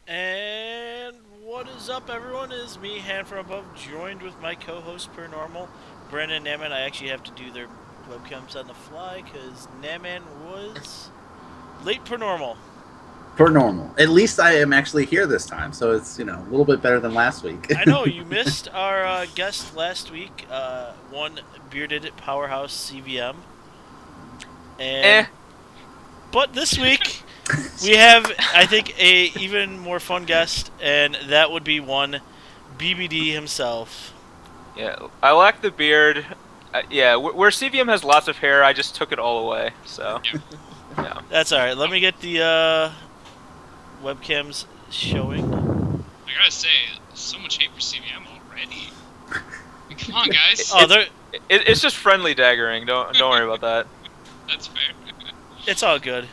And what is up, everyone? It is me, Hand from Above, joined with my co-host per normal, Brandon and Naman. I actually have to do their webcams on the fly because Naman was late per normal. Per normal. At least I am actually here this time, so it's, a little bit better than last week. I know, you missed our guest last week, one bearded powerhouse CVM. And But this week, we have, I think, a even more fun guest, and that would be one BBD himself. Yeah, I lack the beard. Yeah, where CVM has lots of hair, I just took it all away. So, yeah. That's all right. Let me get the webcams showing. I gotta say, so much hate for CVM already. Come on, guys. It's just friendly daggering. Don't worry about that. That's fair. It's all good.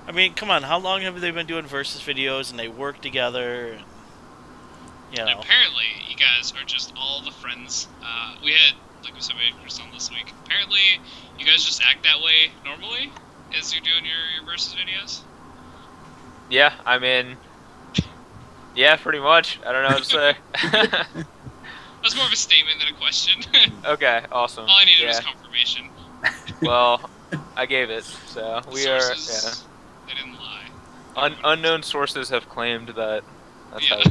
I mean, come on. How long have they been doing versus videos and they work together? And apparently, you guys are just all the friends. We had, like we said, we had Chris on this week. Apparently, you guys just act that way normally as you're doing your versus videos. Yeah, I mean, yeah, pretty much. I don't know what to say. That's more of a statement than a question. Okay, awesome. All I needed was confirmation. Well, I gave it, so we sources, they didn't lie. Unknown sources have claimed that. That's Alright,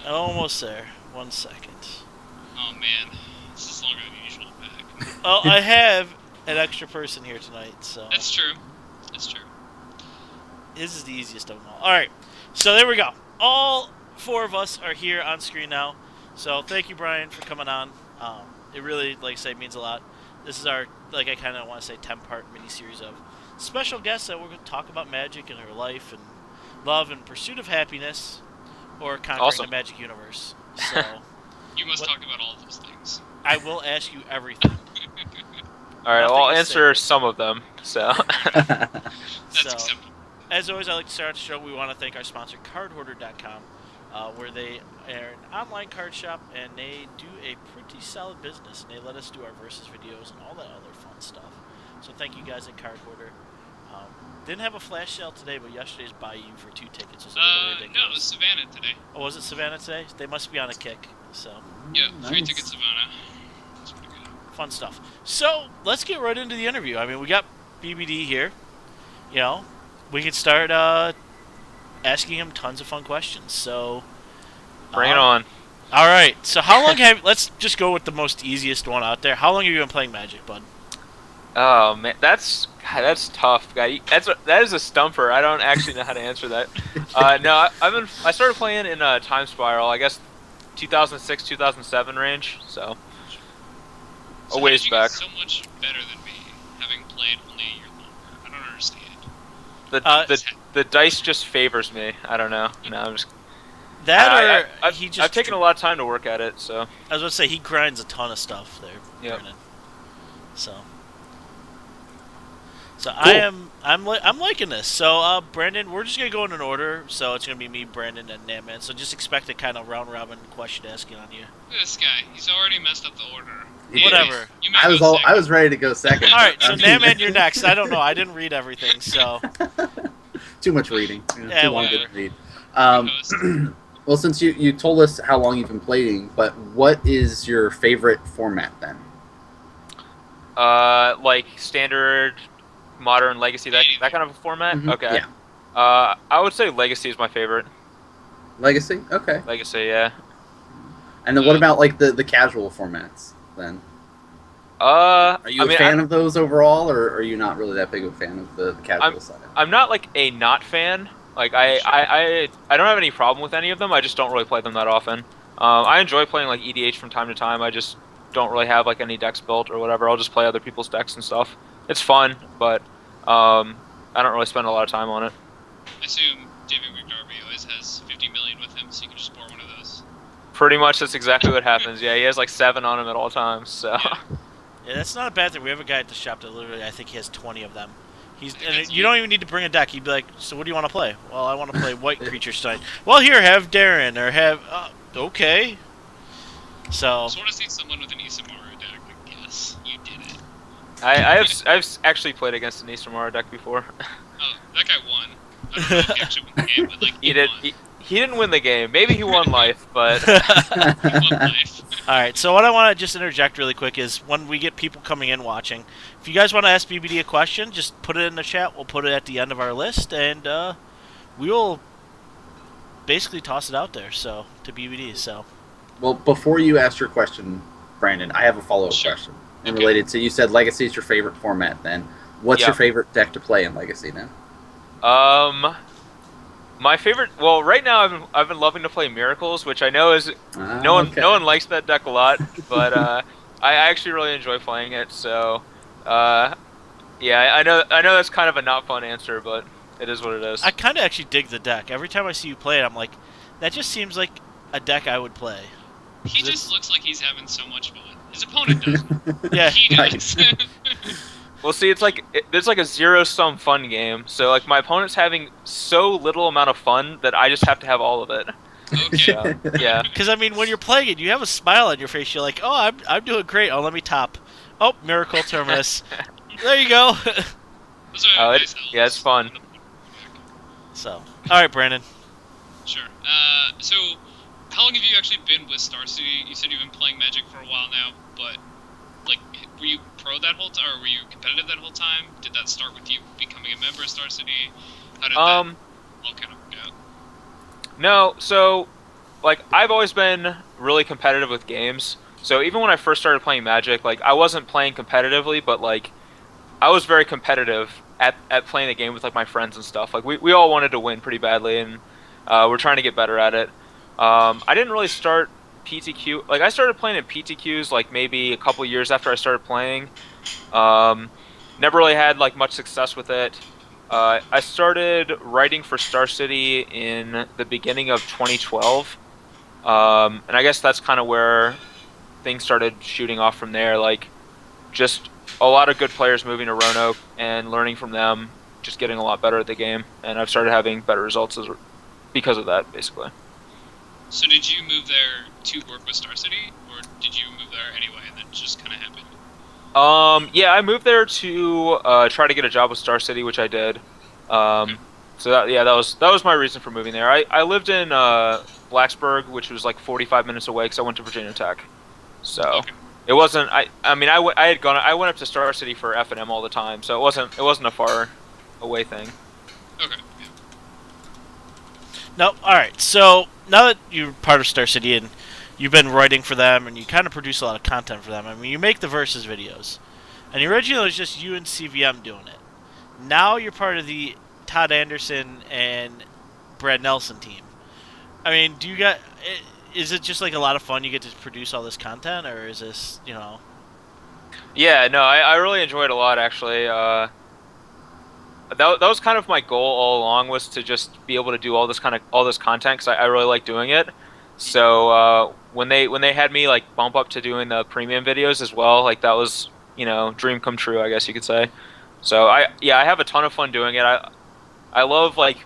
almost there. 1 second. Oh man, this is longer than usual back. Oh, I have an extra person here tonight, so. That's true. That's true. This is the easiest of them all. Alright, so there we go. All 4 of us are here on screen now. So thank you, Brian, for coming on. It really, like I say, means a lot. This is our, like I kind of want to say, 10-part mini-series of special guests that we're going to talk about magic and her life and love and pursuit of happiness or conquering the magic universe. So you must talk about all of those things. I will ask you everything. All right, well, I'll answer some of them. So that's acceptable. As always, I like to start the show. We want to thank our sponsor, CardHoarder.com. Where they are an online card shop, and they do a pretty solid business, and they let us do our versus videos and all that other fun stuff. So thank you guys at Card Hoarder. Didn't have a flash sale today, but yesterday's buy-you for 2 tickets was a little ridiculous. No, it was Savannah today. Oh, was it Savannah today? They must be on a kick. So. Yeah, 3 tickets Savannah. That's pretty good. Fun stuff. So let's get right into the interview. I mean, we got BBD here. We can start asking him tons of fun questions. So bring it on. All right. So how long let's just go with the most easiest one out there. How long have you been playing Magic, bud? Oh man, that's tough, guy. That is a stumper. I don't actually know how to answer that. No, I started playing in Time Spiral, I guess 2006, 2007 range. So a ways back. So much better than me, having played only a year longer. I don't understand. The dice just favors me. I don't know. No, I'm just. I've taken a lot of time to work at it, so. I was going to say he grinds a ton of stuff there. Yeah. So Cool. I'm liking this. So Brandon, we're just gonna go in an order. So it's gonna be me, Brandon, and Naman. So just expect a kind of round robin question asking on you. Look at this guy. He's already messed up the order. Whatever. I was ready to go second. All right, so Naman, you're next. I don't know. I didn't read everything, so. Too much reading. Yeah, too long to read. Well, since you told us how long you've been playing, but what is your favorite format then? Like standard, modern, legacy, that kind of a format. Mm-hmm. Okay. Yeah. I would say legacy is my favorite. Legacy. Okay. Legacy, yeah. And then what about like the casual formats then? Are you a fan of those overall, or are you not really that big of a fan of the casual side? I'm not like a not fan. Like I don't have any problem with any of them. I just don't really play them that often. I enjoy playing like EDH from time to time. I just don't really have like any decks built or whatever. I'll just play other people's decks and stuff. It's fun, but I don't really spend a lot of time on it. I assume David McDarby always has 50 million with him, so you can just borrow one of those. Pretty much, that's exactly what happens. Yeah, he has like 7 on him at all times. So. Yeah, that's not a bad thing. We have a guy at the shop that literally, I think he has 20 of them. You don't even need to bring a deck. He'd be like, so what do you want to play? Well, I want to play white creatures tonight. Well, here, have Darren, or have... okay. So... I just want to see someone with an Isamaru deck. Like, yes, you did it. I've actually played against an Isamaru deck before. Oh, that guy won. I don't know if he actually won the game, but like, he won. He didn't win the game. Maybe he won life, but... He won life. Alright, so what I want to just interject really quick is when we get people coming in watching, if you guys want to ask BBD a question, just put it in the chat. We'll put it at the end of our list, and we will basically toss it out there to BBD. So, well, before you ask your question, Brandon, I have a follow-up question. And related to, you said Legacy is your favorite format then. What's your favorite deck to play in Legacy then? My favorite, well, right now I've been loving to play Miracles, which I know is no one likes that deck a lot, but I actually really enjoy playing it. So, yeah, I know that's kind of a not fun answer, but it is what it is. I kind of actually dig the deck. Every time I see you play it, I'm like, that just seems like a deck I would play. He just looks like he's having so much fun. His opponent doesn't. Yeah, he does. Well, see, it's like there's like a zero-sum fun game. So like my opponent's having so little amount of fun that I just have to have all of it. Okay. Yeah. Because I mean, when you're playing it, you have a smile on your face. You're like, oh, I'm doing great. Oh, let me top. Oh, Miracle Terminus. There you go. Yeah, it's fun. So, all right, Brandon. Sure. So, how long have you actually been with Star City? You said you've been playing Magic for a while now, but like, were you pro that whole time, or were you competitive that whole time? Did that start with you becoming a member of Star City? How did that all kind of work out? No, so like I've always been really competitive with games. So even when I first started playing Magic, like I wasn't playing competitively, but like I was very competitive at playing the game with like my friends and stuff. Like we all wanted to win pretty badly, and we're trying to get better at it. I didn't really start PTQ. Like I started playing in PTQs like maybe a couple years after I started playing. Never really had like much success with it. I started writing for Star City in the beginning of 2012, and I guess that's kind of where things started shooting off from there. Like just a lot of good players moving to Roanoke and learning from them, just getting a lot better at the game, and I've started having better results because of that, basically. So did you move there to work with Star City, or did you move there anyway and then just kind of happened? Yeah, I moved there to try to get a job with Star City, which I did. So that was my reason for moving there. I lived in Blacksburg, which was like 45 minutes away, because I went to Virginia Tech. So it wasn't. I went up to Star City for F&M all the time, so it wasn't a far away thing. Okay. No, all right. So now that you're part of Star City and you've been writing for them and you kind of produce a lot of content for them, I mean, you make the Versus videos. And originally it was just you and CVM doing it. Now you're part of the Todd Anderson and Brad Nelson team. I mean, is it just like a lot of fun you get to produce all this content, or is this, Yeah, no, I really enjoyed it a lot, actually. That was kind of my goal all along, was to just be able to do all this content, because I really like doing it. So when they had me like bump up to doing the premium videos as well, like that was dream come true, I guess you could say. So I have a ton of fun doing it. I love like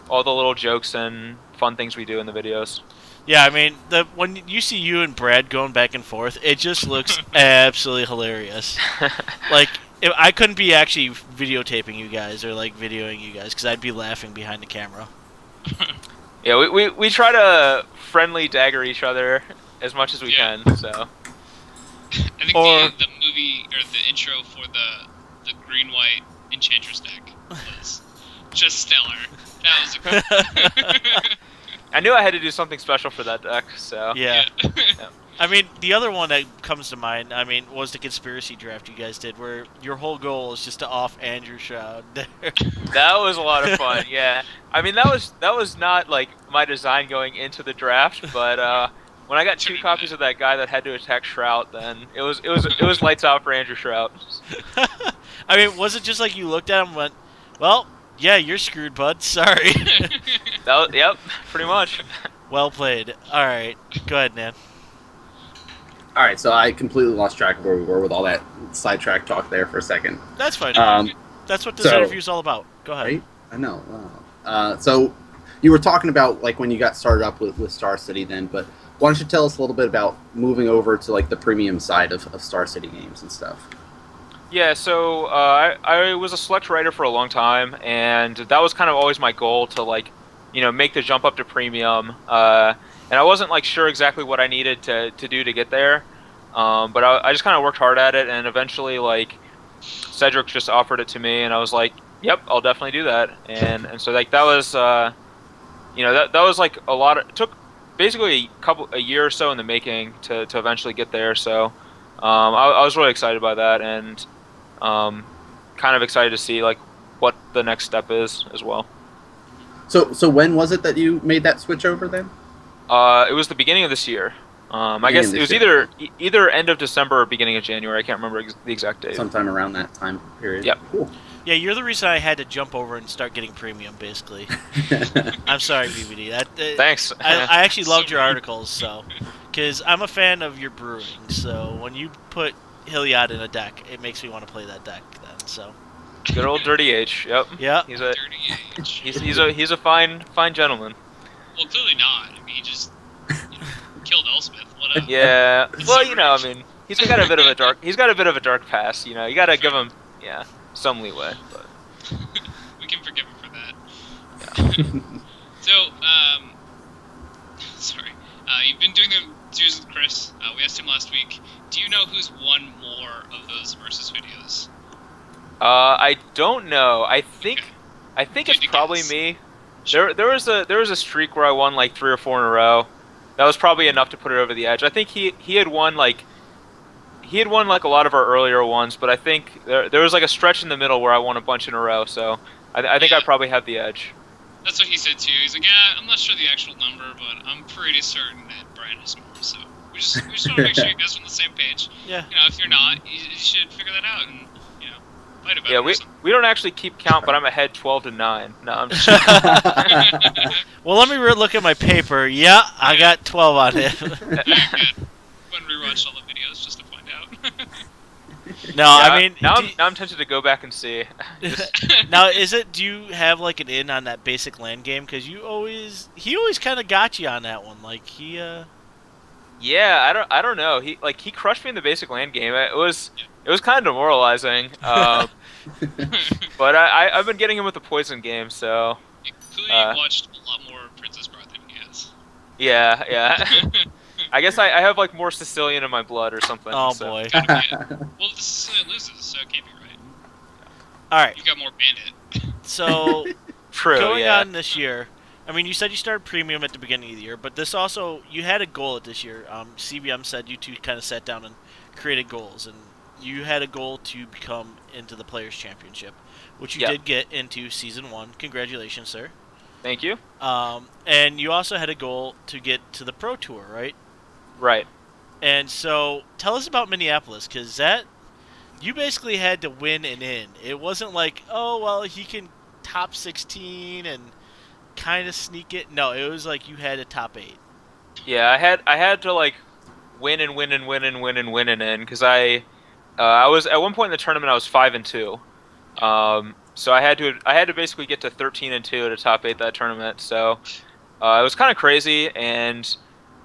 all the little jokes and fun things we do in the videos. Yeah, I mean, when you see you and Brad going back and forth, it just looks absolutely hilarious. Like, I couldn't be actually videotaping you guys or like videoing you guys, because I'd be laughing behind the camera. Yeah, we try to friendly dagger each other as much as we can. So I think the movie or the intro for the green white Enchantress deck was just stellar. That was a I knew I had to do something special for that deck. So yeah. Yeah. I mean, the other one that comes to mind, was the conspiracy draft you guys did, where your whole goal is just to off Andrew Shroud. That was a lot of fun. Yeah, I mean that was not like my design going into the draft, but when I got 2 copies of that guy that had to attack Shroud, then it was lights out for Andrew Shroud. I mean, was it just like you looked at him and went, "Well, yeah, you're screwed, bud. Sorry." Yep, pretty much. Well played. All right, go ahead, man. All right, so I completely lost track of where we were with all that sidetrack talk there for a second. That's fine. That's what this interview is all about. Go ahead. Right? I know. So you were talking about like when you got started up with Star City then, but why don't you tell us a little bit about moving over to like the premium side of Star City games and stuff? Yeah, so I was a select writer for a long time, and that was kind of always my goal to like, make the jump up to premium. And I wasn't like sure exactly what I needed to do to get there, but I just kind of worked hard at it, and eventually like Cedric just offered it to me, and I was like, yep, I'll definitely do that. And so like that was that was like a lot. It took basically a year or so in the making to eventually get there. So I was really excited by that, and kind of excited to see like what the next step is as well. So when was it that you made that switch over then? It was the beginning of this year. I guess it was either end of December or beginning of January. I can't remember the exact date. Sometime around that time period. Yep. Cool. Yeah, you're the reason I had to jump over and start getting premium, basically. I'm sorry, BBD. Thanks. I actually loved your articles, so because I'm a fan of your brewing. So when you put Hilliard in a deck, it makes me want to play that deck. Then so. Good old Dirty H. Yep. Yeah. He's a a fine gentleman. Well, clearly not. I mean, he just killed Elspeth. What up? Yeah. Well, I mean, he's got a bit of a dark past. You got to give him some leeway. But we can forgive him for that. Yeah. So, sorry. You've been doing the series with Chris. We asked him last week. Do you know who's won more of those versus videos? I don't know. I think it's probably me. There was a streak where I won like 3 or 4 in a row. That was probably enough to put it over the edge. I think he had won like a lot of our earlier ones, but I think there was like a stretch in the middle where I won a bunch in a row. So I think I probably have the edge. That's what he said too. He's like, yeah, I'm not sure the actual number, but I'm pretty certain that Brian has more. So we just want to make sure you guys are on the same page. Yeah. If you're not, you should figure that out and fight about it. Yeah, we don't actually keep count, but I'm ahead 12-9. No, I'm just. Well, let me look at my paper. Yeah, I got 12 on it. Good. Went and rewatched all the videos just to find out. No, yeah, I mean now I'm tempted to go back and see. Now, do you have like an in on that basic land game? Because he always kind of got you on that one. Like he. Yeah, I don't know. He crushed me in the basic land game. It was kind of demoralizing. But I've been getting him with the poison game, so. You clearly watched a lot more Princess Bride than he has. Yeah. I guess I have like more Sicilian in my blood or something. Oh so. boy. Well, the Sicilian loses, so it can't be right. All right. You got more bandit. So true. Going on this year, I mean, you said you started premium at the beginning of the year, but this also you had a goal at this year. CBM said you two kind of sat down and created goals, and you had a goal to become into the Players Championship, which you did get into Season 1. Congratulations, sir. Thank you. And you also had a goal to get to the Pro Tour, right? Right. And so, tell us about Minneapolis, because you basically had to win and in. It wasn't like, oh, well, he can top 16 and kind of sneak it. No, it was like you had a top 8. Yeah, I had to like win and win and win and win and win and in, because I was at one point in the tournament I was 5-2. So I had to basically get to 13-2 to top 8 that tournament. So it was kind of crazy, and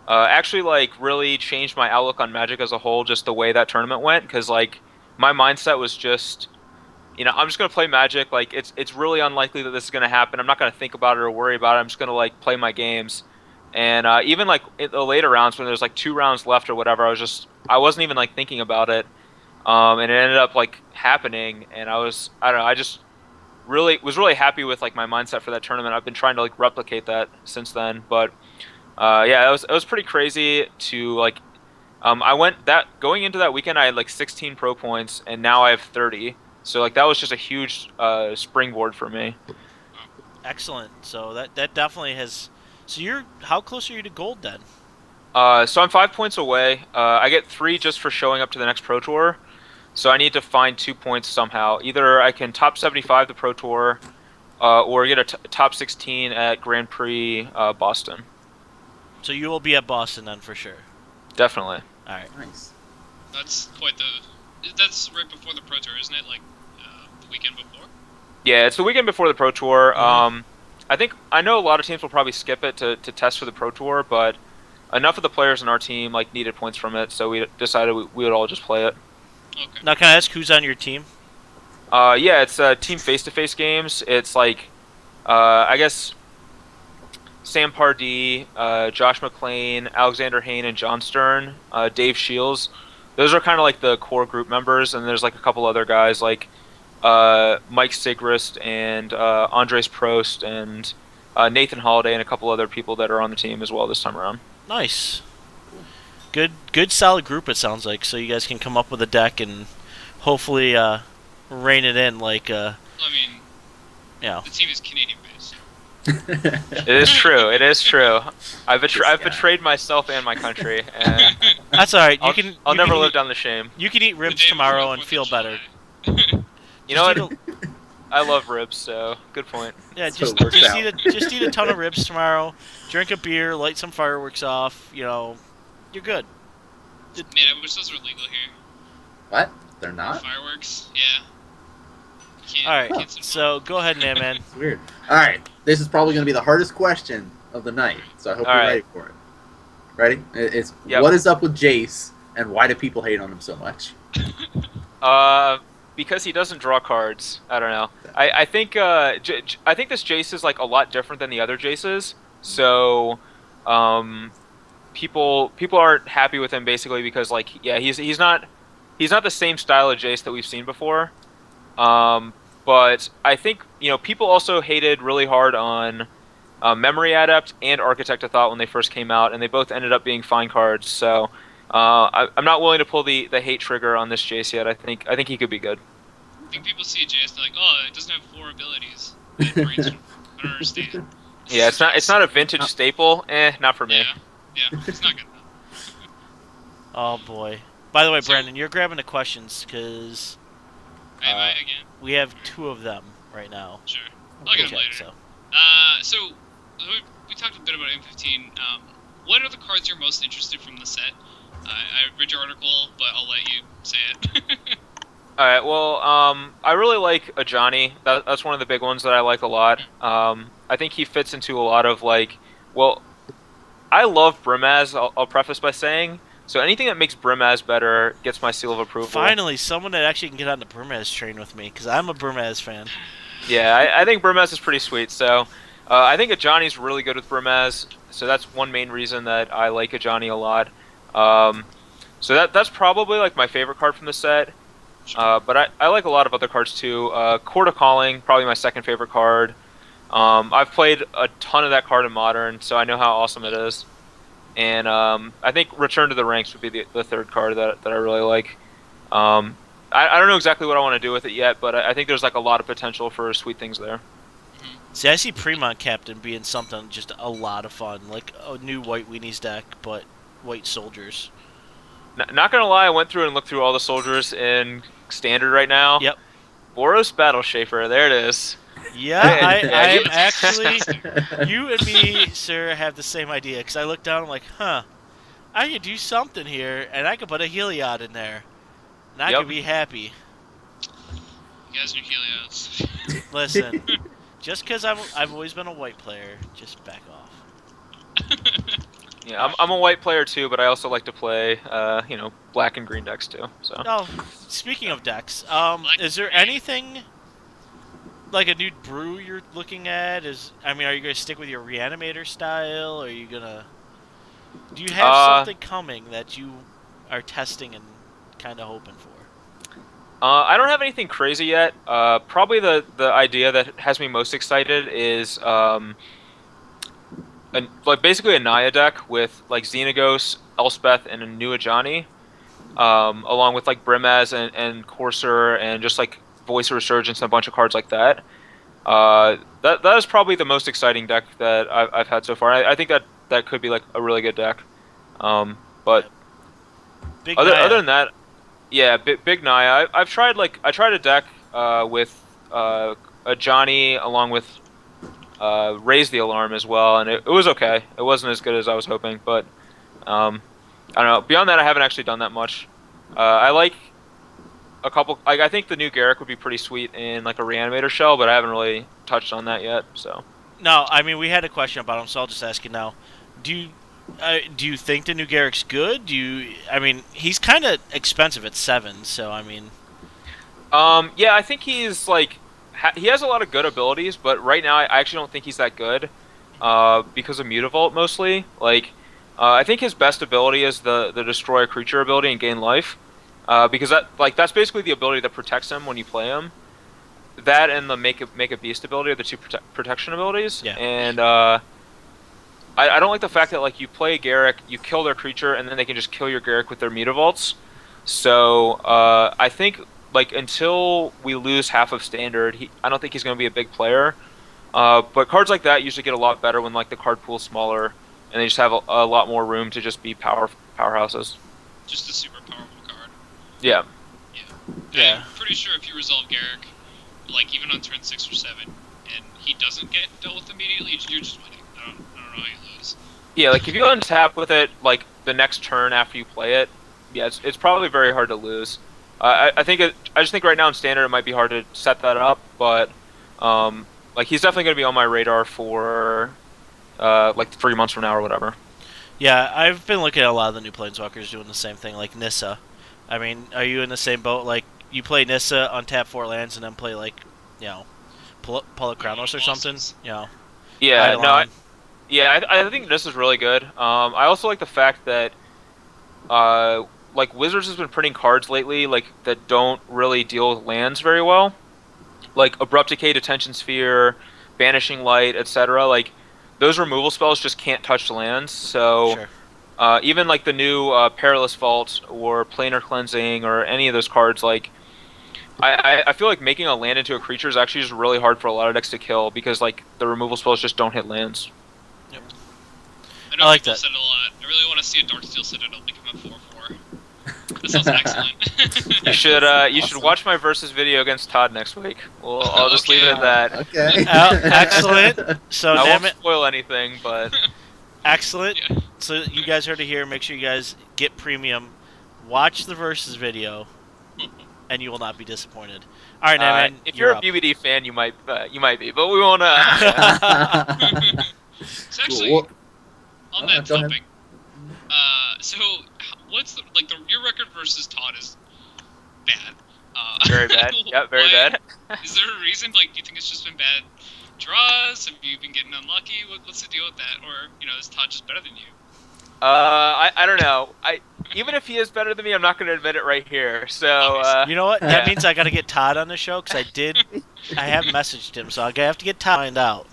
actually like really changed my outlook on Magic as a whole, just the way that tournament went, because like my mindset was just, I'm just gonna play Magic. Like it's really unlikely that this is gonna happen. I'm not gonna think about it or worry about it. I'm just gonna like play my games. And even like in the later rounds when there's like 2 rounds left or whatever, I wasn't even like thinking about it. And it ended up like happening, and I don't know, I just was really happy with like my mindset for that tournament. I've been trying to like replicate that since then, but yeah, it was pretty crazy to like. Going into that weekend, I had like 16 pro points, and now I have 30. So like that was just a huge springboard for me. Excellent. So that definitely has. So how close are you to gold then? So I'm 5 points away. I get 3 just for showing up to the next Pro Tour. So I need to find 2 points somehow. Either I can top 75 the Pro Tour, or get a top 16 at Grand Prix Boston. So you will be at Boston then for sure. Definitely. All right. Nice. That's quite the. That's right before the Pro Tour, isn't it? Like the weekend before. Yeah, it's the weekend before the Pro Tour. Mhm. I know a lot of teams will probably skip it to test for the Pro Tour, but enough of the players in our team like needed points from it, so we decided we would all just play it. Okay. Now, can I ask who's on your team? Yeah, it's team face-to-face games. It's like I guess Sam Pardee, Josh McClain, Alexander Hayne, and John Stern, Dave Shields. Those are kind of like the core group members, and there's like a couple other guys like Mike Sigrist and Andres Prost and Nathan Holiday and a couple other people that are on the team as well this time around. Nice. Good, solid group. It sounds like so you guys can come up with a deck and hopefully rein it in. Like, I mean, yeah. the team is Canadian based. It is true. It is true. I've betrayed myself and my country. And That's all right. I'll never live down the shame. You can eat The ribs day tomorrow before and 4th of feel better. July. You know Just what? I love ribs, so good point. Yeah, So just it works just out. just eat a ton of ribs tomorrow. Drink a beer, light some fireworks off. You know, you're good. Man, I wish those were legal here. What? They're not? Fireworks, yeah. You can't, All right, kids involved. so go ahead, man. It's weird. All right. This is probably going to be the hardest question of the night, so I hope All you're right. ready for it. Ready? It's Yep. what is up with Jace, and why do people hate on him so much? Because he doesn't draw cards. I don't know. I think I think this Jace is like a lot different than the other Jaces. So, people aren't happy with him basically because like yeah he's not the same style of Jace that we've seen before. But I think people also hated really hard on Memory Adept and Architect of Thought when they first came out, and they both ended up being fine cards. So I'm not willing to pull the hate trigger on this Jace yet. I think he could be good. I think people see a JS and they're like, oh, it doesn't have 4 abilities. It breeds- I don't understand. Yeah, it's not a vintage staple. Not for me. Yeah, it's not good enough. Oh boy. By the way, So- Brandon, you're grabbing the questions because Am I again? we have 2 of them right now. Sure. I'll get them Okay, later. so So we talked a bit about M15. What are the cards you're most interested from the set? I read your article, but I'll let you say it. All right. Well, I really like Ajani. That's one of the big ones that I like a lot. I think he fits into a lot of like, well, I love Brimaz. I'll preface by saying, so anything that makes Brimaz better gets my seal of approval. finally, someone that actually can get on the Burmaz train with me because I'm a Burmaz fan. Yeah, I think Brimaz is pretty sweet. So I think Ajani's really good with Brimaz. So that's one main reason that I like Ajani a lot. So that's probably like my favorite card from the set. But I like a lot of other cards too. Court of Calling, probably my second favorite card. I've played a ton of that card in Modern, so I know how awesome it is. And I think Return to the Ranks would be the third card that I really like. I don't know exactly what I want to do with it yet, but I think there's like a lot of potential for sweet things there. See, I see Fremont Captain being something just a lot of fun, like a new White Weenies deck, but white soldiers. Not gonna lie, I went through and looked through all the soldiers in Standard right now. Yep. Boros Battle Shaper, there it is. Yeah, I am you- actually. You and me, sir, have the same idea. Because I look down, I'm like, huh, I could do something here, and I could put a Heliod in there, and I Yep. could be happy. You guys are Heliots. Listen, just because I've always been a white player, just back off. Yeah, I'm a white player too, but I also like to play, black and green decks too. So. Oh, speaking of decks, is there anything like a new brew you're looking at? Are you gonna stick with your Reanimator style? Or are you gonna? Do you have something coming that you are testing and kind of hoping for? I don't have anything crazy yet. Probably the idea that has me most excited is basically a Naya deck with like Xenagos, Elspeth, and a new Ajani, along with like Brimaz and Courser and just like Voice of Resurgence and a bunch of cards like that. That is probably the most exciting deck that I've had so far. I think that could be like a really good deck. But Big other Naya. than that, yeah, big Naya. I tried a deck with a Johnny along with Raise the Alarm as well, and it was okay. It wasn't as good as I was hoping, but I don't know. Beyond that, I haven't actually done that much. I like a couple. Like I think the new Garrick would be pretty sweet in like a Reanimator shell, but I haven't really touched on that yet. So No, I mean we had a question about him, so I'll just ask you now. Do you think the new Garrick's good? I mean, he's kind of expensive at 7, so I mean. yeah, I think he's like he has a lot of good abilities, but right now I actually don't think he's that good. Because of Mutavault mostly. Like, I think his best ability is the destroy a creature ability and gain life. Because that's basically the ability that protects him when you play him. That and the make a beast ability are the two protection abilities. Yeah. And I don't like the fact that like you play Garrick, you kill their creature, and then they can just kill your Garrick with their Mutavaults. So I think like until we lose half of Standard, I don't think he's going to be a big player. But cards like that usually get a lot better when like the card pool's smaller, and they just have a lot more room to just be powerhouses. Just a super powerful card. Yeah. Yeah. I'm pretty sure if you resolve Garrick, like even on turn 6 or 7, and he doesn't get dealt with immediately, you're just winning. I don't know how you lose. Yeah, like if you untap with it like the next turn after you play it, yeah, it's probably very hard to lose. I just think right now in Standard it might be hard to set that up, but like he's definitely going to be on my radar for like 3 months from now or whatever. Yeah, I've been looking at a lot of the new Planeswalkers doing the same thing, like Nissa. I mean, are you in the same boat? Like, you play Nissa, untap 4 lands, and then play, like, you know, pull a Kronos or something? You know. Yeah, Eidolon. I think this is really good. I also like the fact that like Wizards has been printing cards lately like that don't really deal with lands very well. Like Abrupt Decay, Detention Sphere, Banishing Light, etc. Like those removal spells just can't touch lands. So even like the new Perilous Vault or Planar Cleansing or any of those cards, like I feel like making a land into a creature is actually just really hard for a lot of decks to kill because like the removal spells just don't hit lands. Yep. I like people that. said it a lot. I really want to see a Darksteel Citadel become a 4/4. That sounds excellent. You should Awesome. watch my versus video against Todd next week. I'll just leave it at that. Okay. Excellent. So, I damn won't it. spoil anything, but Excellent. Yeah. So, you guys heard it here. Make sure you guys get premium. Watch the Versus video, and you will not be disappointed. All right, Evan, if you're a up. BBD fan, you might be, but we won't. It's actually Cool. on that go ahead. topic. So what's your record versus Todd is bad. Very bad. Yeah, very why- bad. Is there a reason? Like, do you think it's just been bad draws? Have you been getting unlucky? What's the deal with that? Or is Todd just better than you? I don't know. Even if he is better than me, I'm not going to admit it right here. So You know what? That Yeah. means I got to get Todd on the show because I have messaged him, so I have to get Todd to find out.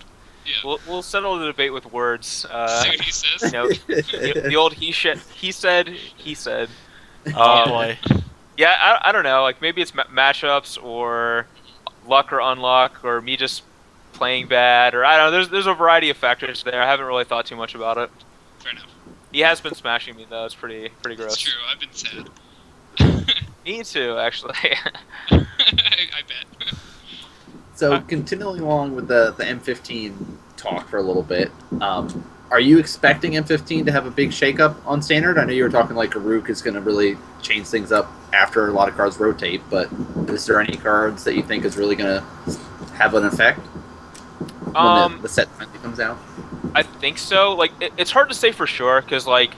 Yeah. we'll settle the debate with words. See what he says. The old he said. Oh boy. Yeah, I don't know. Like maybe it's matchups or luck or unluck or me just playing bad or I don't know. There's a variety of factors there. I haven't really thought too much about it. Fair enough. He has been smashing me though. It's pretty gross. It's true. I've been sad. Me too, actually. I bet. So continuing along with the M15 talk for a little bit, are you expecting M15 to have a big shakeup on Standard? I know you were talking like Karuk is going to really change things up after a lot of cards rotate, but is there any cards that you think is really going to have an effect when the set finally comes out? I think so. Like it's hard to say for sure because like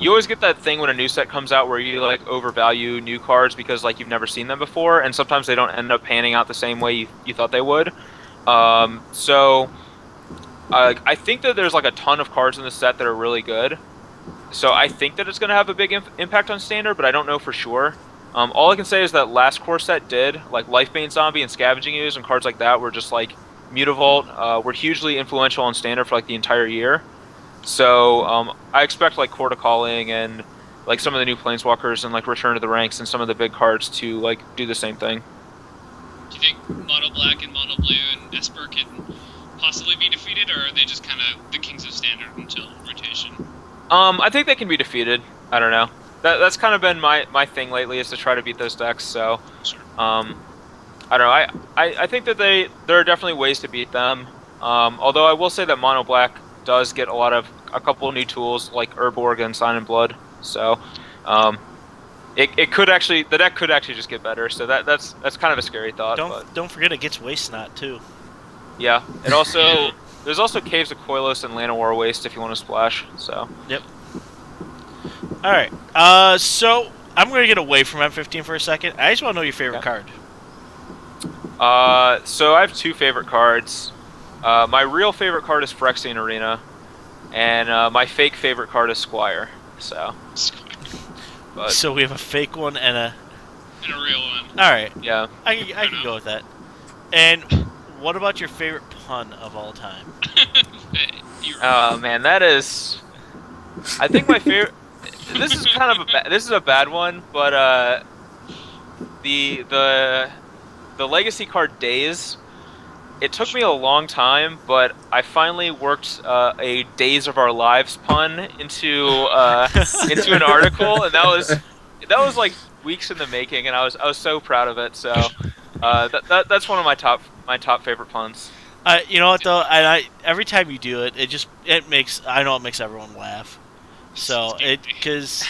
you always get that thing when a new set comes out where you like overvalue new cards because like you've never seen them before, and sometimes they don't end up panning out the same way you thought they would. So I think that there's like a ton of cards in the set that are really good. So I think that it's going to have a big impact on Standard, but I don't know for sure. All I can say is that last core set did, like Lifebane Zombie and Scavenging Ooze and cards like that were just like Mutavault were hugely influential on Standard for like the entire year. So I expect like Court of Calling and like some of the new Planeswalkers and like Return to the Ranks and some of the big cards to like do the same thing. Do you think Mono Black and Mono Blue and Esper can possibly be defeated, or are they just kind of the kings of Standard until rotation? I think they can be defeated. I don't know. That's kind of been my thing lately is to try to beat those decks. So Sure. I don't know. I think that there are definitely ways to beat them. Although I will say that Mono Black does get a couple of new tools like Urborg and Sign in Blood. So, it could actually the deck could actually just get better. So that's kind of a scary thought. Don't forget it gets Waste Knot too. Yeah, it also there's also Caves of Koilos and Llanowar Waste if you want to splash. So. Yep. All right. So I'm gonna get away from M15 for a second. I just want to know your favorite card. So I have two favorite cards. My real favorite card is Phyrexian Arena, and my fake favorite card is Squire. So. But, so we have a fake one and a real one. All right. Yeah. I can go with that. And what about your favorite pun of all time? Oh man, that is. I think my favorite. This is kind of this is a bad one, but the legacy card Days. It took me a long time, but I finally worked a Days of Our Lives pun into an article, and that was like weeks in the making, and I was so proud of it. So that's one of my top favorite puns. You know what though? Every time you do it, it makes everyone laugh. So it's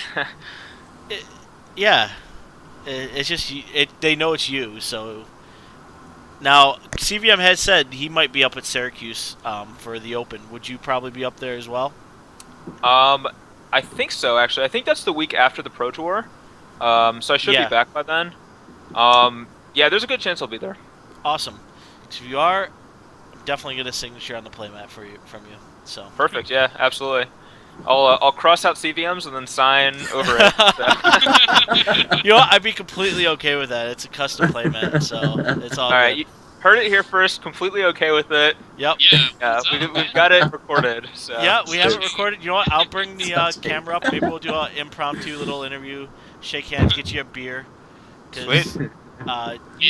just they know it's you. So now CVM has said he might be up at Syracuse for the Open. Would you probably be up there as well? I think so. Actually, I think that's the week after the Pro Tour. So I should be back by then. Yeah, there's a good chance I'll be there. Awesome. So if you are, I'm definitely get a signature on the playmat from you. So perfect. Yeah, absolutely. I'll cross out CVMs and then sign over it. So. You know, I'd be completely okay with that. It's a custom playmat, so it's all good. Right, you heard it here first. Completely okay with it. Yep. Yeah, we've got it recorded. So. Yeah, we have it recorded. You know what? I'll bring the camera up. Maybe we'll do an impromptu little interview. Shake hands, get you a beer. Sweet. You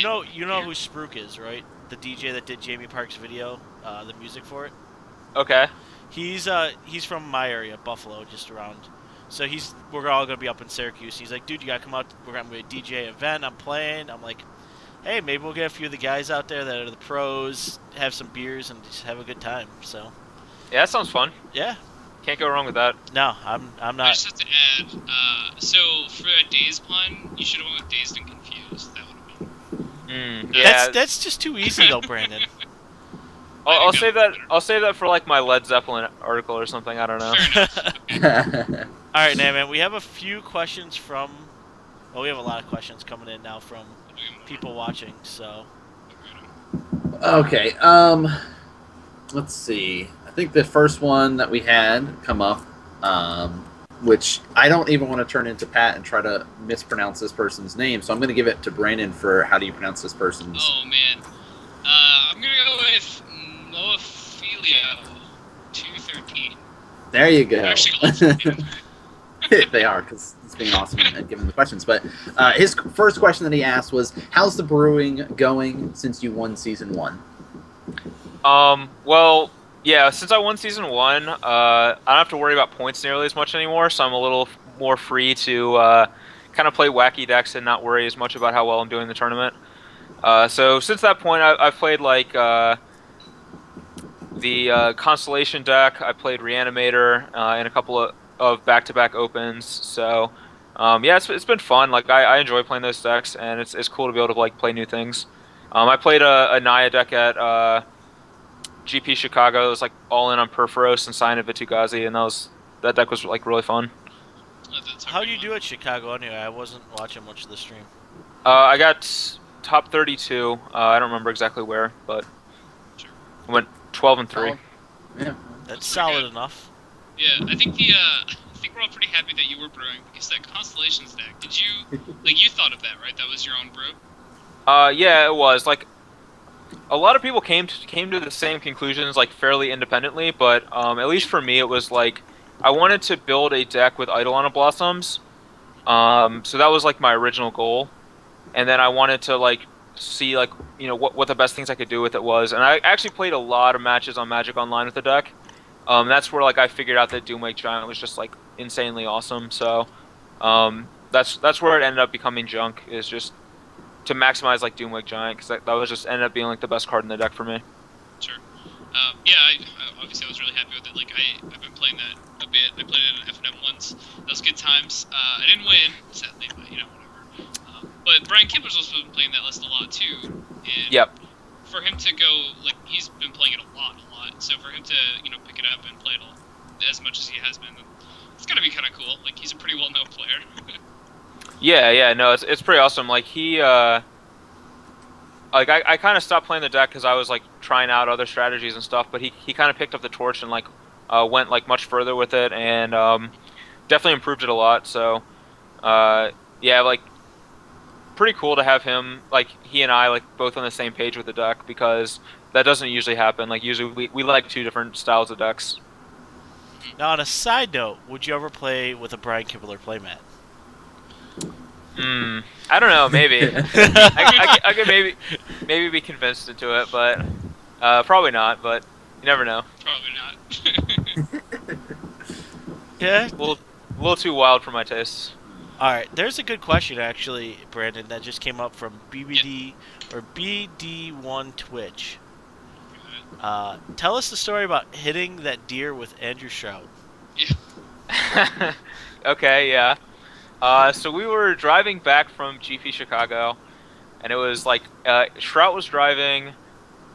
know who Spruik is, right? The DJ that did Jamie Park's video, the music for it. Okay. He's from my area, Buffalo, just around. So we're all gonna be up in Syracuse. He's like, dude, you gotta come out. We're gonna be a DJ event. I'm playing. I'm like, hey, maybe we'll get a few of the guys out there that are the pros, have some beers, and just have a good time. So. Yeah, that sounds fun. Yeah. Can't go wrong with that. No, I'm not. I just have to add. So for a Dazed pun, you should have went with Dazed and Confused. That would have been. Yeah. That's just too easy though, Brandon. I'll save that. I'll save that for like my Led Zeppelin article or something. I don't know. All right, now, man. We have a few questions from. Well, we have a lot of questions coming in now from people watching. So. Okay. Let's see. I think the first one that we had come up, which I don't even want to turn into Pat and try to mispronounce this person's name, so I'm going to give it to Brandon for how do you pronounce this person's. Oh man. I'm gonna go with Moophilia 213. There you go. Actually, they are, because it's being awesome and giving the questions. But his first question that he asked was, how's the brewing going since you won Season 1? Well, yeah, since I won Season 1, I don't have to worry about points nearly as much anymore, so I'm a little more free to kind of play wacky decks and not worry as much about how well I'm doing in the tournament. So since that point, I've played like the Constellation deck. I played Reanimator in a couple of back-to-back opens. So yeah, it's been fun. Like I enjoy playing those decks, and it's cool to be able to like play new things. I played a Naya deck at GP Chicago. It was like all in on Perforos and Sign of Vitugazi, and that deck was like really fun. How do you do at Chicago anyway? I wasn't watching much of the stream. I got top 32. I don't remember exactly where, but I went 12-3. Yeah, that's solid enough. Yeah, I think we're all pretty happy that you were brewing because that Constellations deck. Did you you thought of that, right? That was your own brew. Yeah, it was like a lot of people came to the same conclusions like fairly independently, but at least for me, it was like I wanted to build a deck with Eidolon Blossoms. So that was like my original goal. And then I wanted to like see like what the best things I could do with it was, and I actually played a lot of matches on Magic Online with the deck. That's where like I figured out that Doomwake Giant was just like insanely awesome. So that's where it ended up becoming junk, is just to maximize like Doomwake Giant, because that was just ended up being like the best card in the deck for me. Sure. Obviously I was really happy with it. Like I've been playing that a bit. I played it in FNM once. That was good times. I didn't win, sadly, but whatever. But Brian Kibler's also been playing that list a lot too. And Yep. for him to go, like, he's been playing it a lot. So for him to pick it up and play it as much as he has been, it's gotta be kind of cool. Like, he's a pretty well-known player. Yeah, no, it's pretty awesome. Like I kind of stopped playing the deck because I was like trying out other strategies and stuff, but he kind of picked up the torch and like went like much further with it and definitely improved it a lot. So yeah, like pretty cool to have him, like he and I, like both on the same page with the deck, because that doesn't usually happen. Like usually we like two different styles of decks. Now, on a side note, would you ever play with a Brian Kibler playmat? I don't know, maybe. I could maybe be convinced into it, but probably not. But you never know. Probably not. Yeah. A little too wild for my tastes. All right. There's a good question actually, Brandon, that just came up from BBD or BD1 Twitch. Tell us the story about hitting that deer with Andrew Shroud. Yeah. Okay, yeah. So we were driving back from GP Chicago, and it was like Shrout was driving,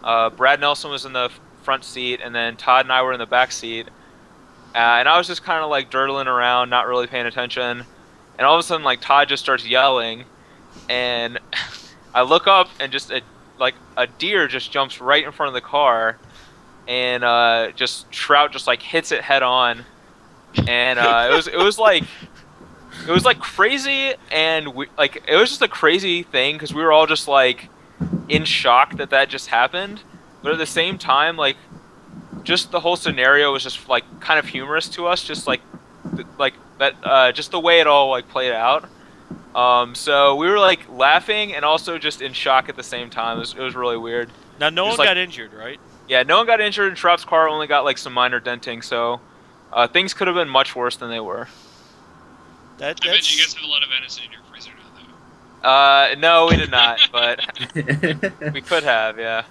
Brad Nelson was in the front seat, and then Todd and I were in the back seat. And I was just kind of like dirtling around, not really paying attention. And all of a sudden, like Todd just starts yelling, and I look up, and just a deer just jumps right in front of the car, and just Shrout just like hits it head on, and it was like crazy, and it was just a crazy thing because we were all just like in shock that just happened, but at the same time, like just the whole scenario was just like kind of humorous to us, just like that, just the way it all like played out. So we were like laughing and also just in shock at the same time. It was really weird. Now, no one got injured, right? Yeah, no one got injured, and Shrout's car only got like some minor denting, so things could have been much worse than they were. I bet you guys have a lot of venison in your freezer now, though. No, we did not, but we could have, yeah.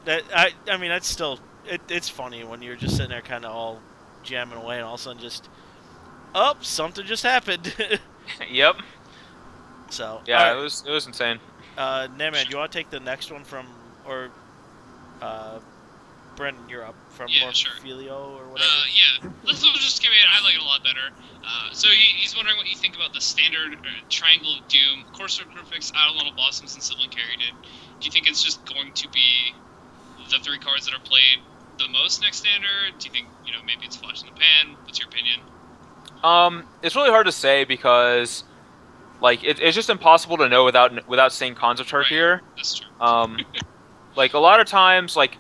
I mean, that's still it's funny when you're just sitting there kind of all jamming away, and all of a sudden just something just happened. Yep. So yeah, right. it was insane. Nayman, do you want to take the next one from Brendan? You're up from Morphelio or whatever. Yeah. Let's just give it. I like it a lot better. So he's wondering what you think about the standard Triangle of Doom, Courser Crucifix, Idle Blossoms, and Sibling Carried It. Do you think it's just going to be the three cards that are played the most next standard? Do you think maybe it's flash in the pan? What's your opinion? It's really hard to say because, like, it's just impossible to know without seeing Cons of Turk here. That's true. Like a lot of times, like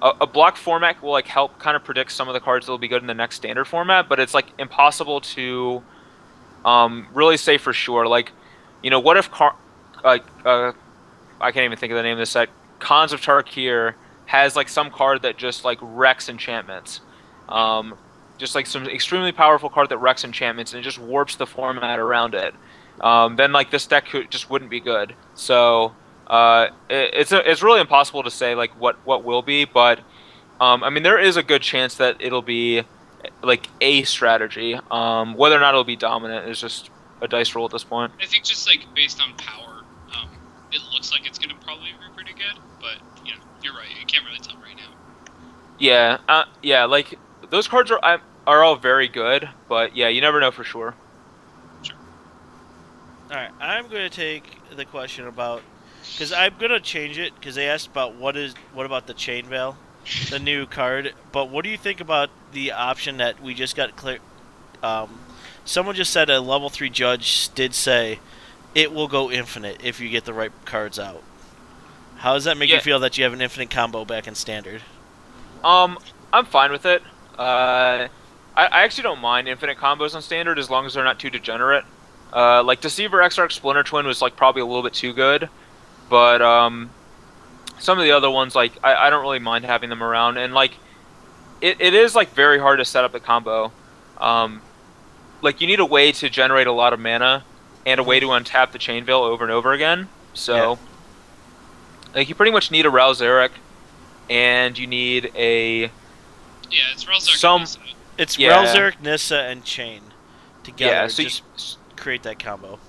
a block format will like help kind of predict some of the cards that will be good in the next standard format, but it's like impossible to really say for sure. Like, what if I can't even think of the name of this set. Cons of Turk here has like some card that just like wrecks enchantments. Just like some extremely powerful card that wrecks enchantments and it just warps the format around it. Then like this deck just wouldn't be good. So it's really impossible to say like what will be, but I mean there is a good chance that it'll be like a strategy. Whether or not it'll be dominant is just a dice roll at this point. I think just like based on power, it looks like it's gonna probably be pretty good, but you're right. You can't really tell right now. Yeah, like those cards are all very good, but yeah, you never know for sure. Sure. All right, I'm going to take the question about, because I'm going to change it because they asked about what about the Chain Veil, the new card. But what do you think about the option that we just got clear? Someone just said a level 3 judge did say it will go infinite if you get the right cards out. How does that make you feel that you have an infinite combo back in standard? I'm fine with it. I actually don't mind infinite combos on standard as long as they're not too degenerate. Like Deceiver, Exarch, Splinter Twin was like probably a little bit too good, but some of the other ones like I don't really mind having them around, and like it is like very hard to set up the combo. Like you need a way to generate a lot of mana and a way to untap the Chain Veil over and over again. So like you pretty much need a Rouse Eric and you need a Yeah, it's Relzark some. and Nissa. It's Yeah. Relzerk, Nissa, and Chain together. Yeah, so Just create that combo.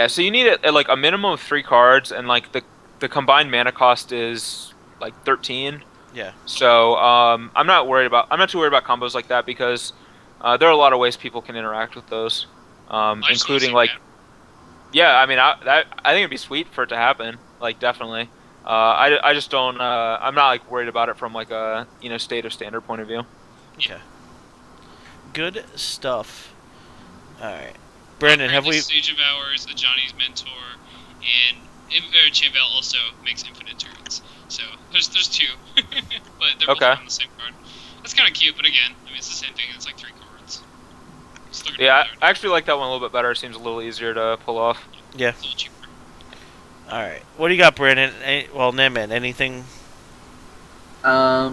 so you need like a minimum of 3 cards, and like the combined mana cost is like 13. Yeah. So I'm not too worried about combos like that because there are a lot of ways people can interact with those, I just wanna including see like Rat. yeah, I mean I think it'd be sweet for it to happen, like definitely. I just don't I'm not like worried about it from like a state of standard point of view. Okay. Good stuff. All right, Brandon, have we? Sage of Hours, Ajani's Mentor, and Chainveil also makes infinite turns. So there's 2, but they're both Okay. on the same card. That's kind of cute, but again, I mean it's the same thing. It's like 3 cards. Still gonna Yeah, be I actually like that one a little bit better. It seems a little easier to pull off. Yeah. a little cheaper. All right. What do you got, Brandon? Nimman, anything? I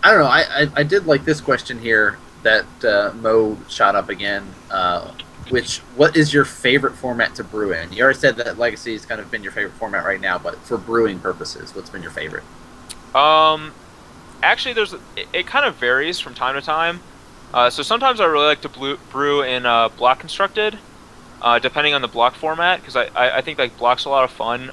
don't know. I did like this question here that Mo shot up again. What is your favorite format to brew in? You already said that Legacy has kind of been your favorite format right now, but for brewing purposes, what's been your favorite? Actually, it kind of varies from time to time. So sometimes I really like to brew in block constructed, depending on the block format, because I think like block's a lot of fun.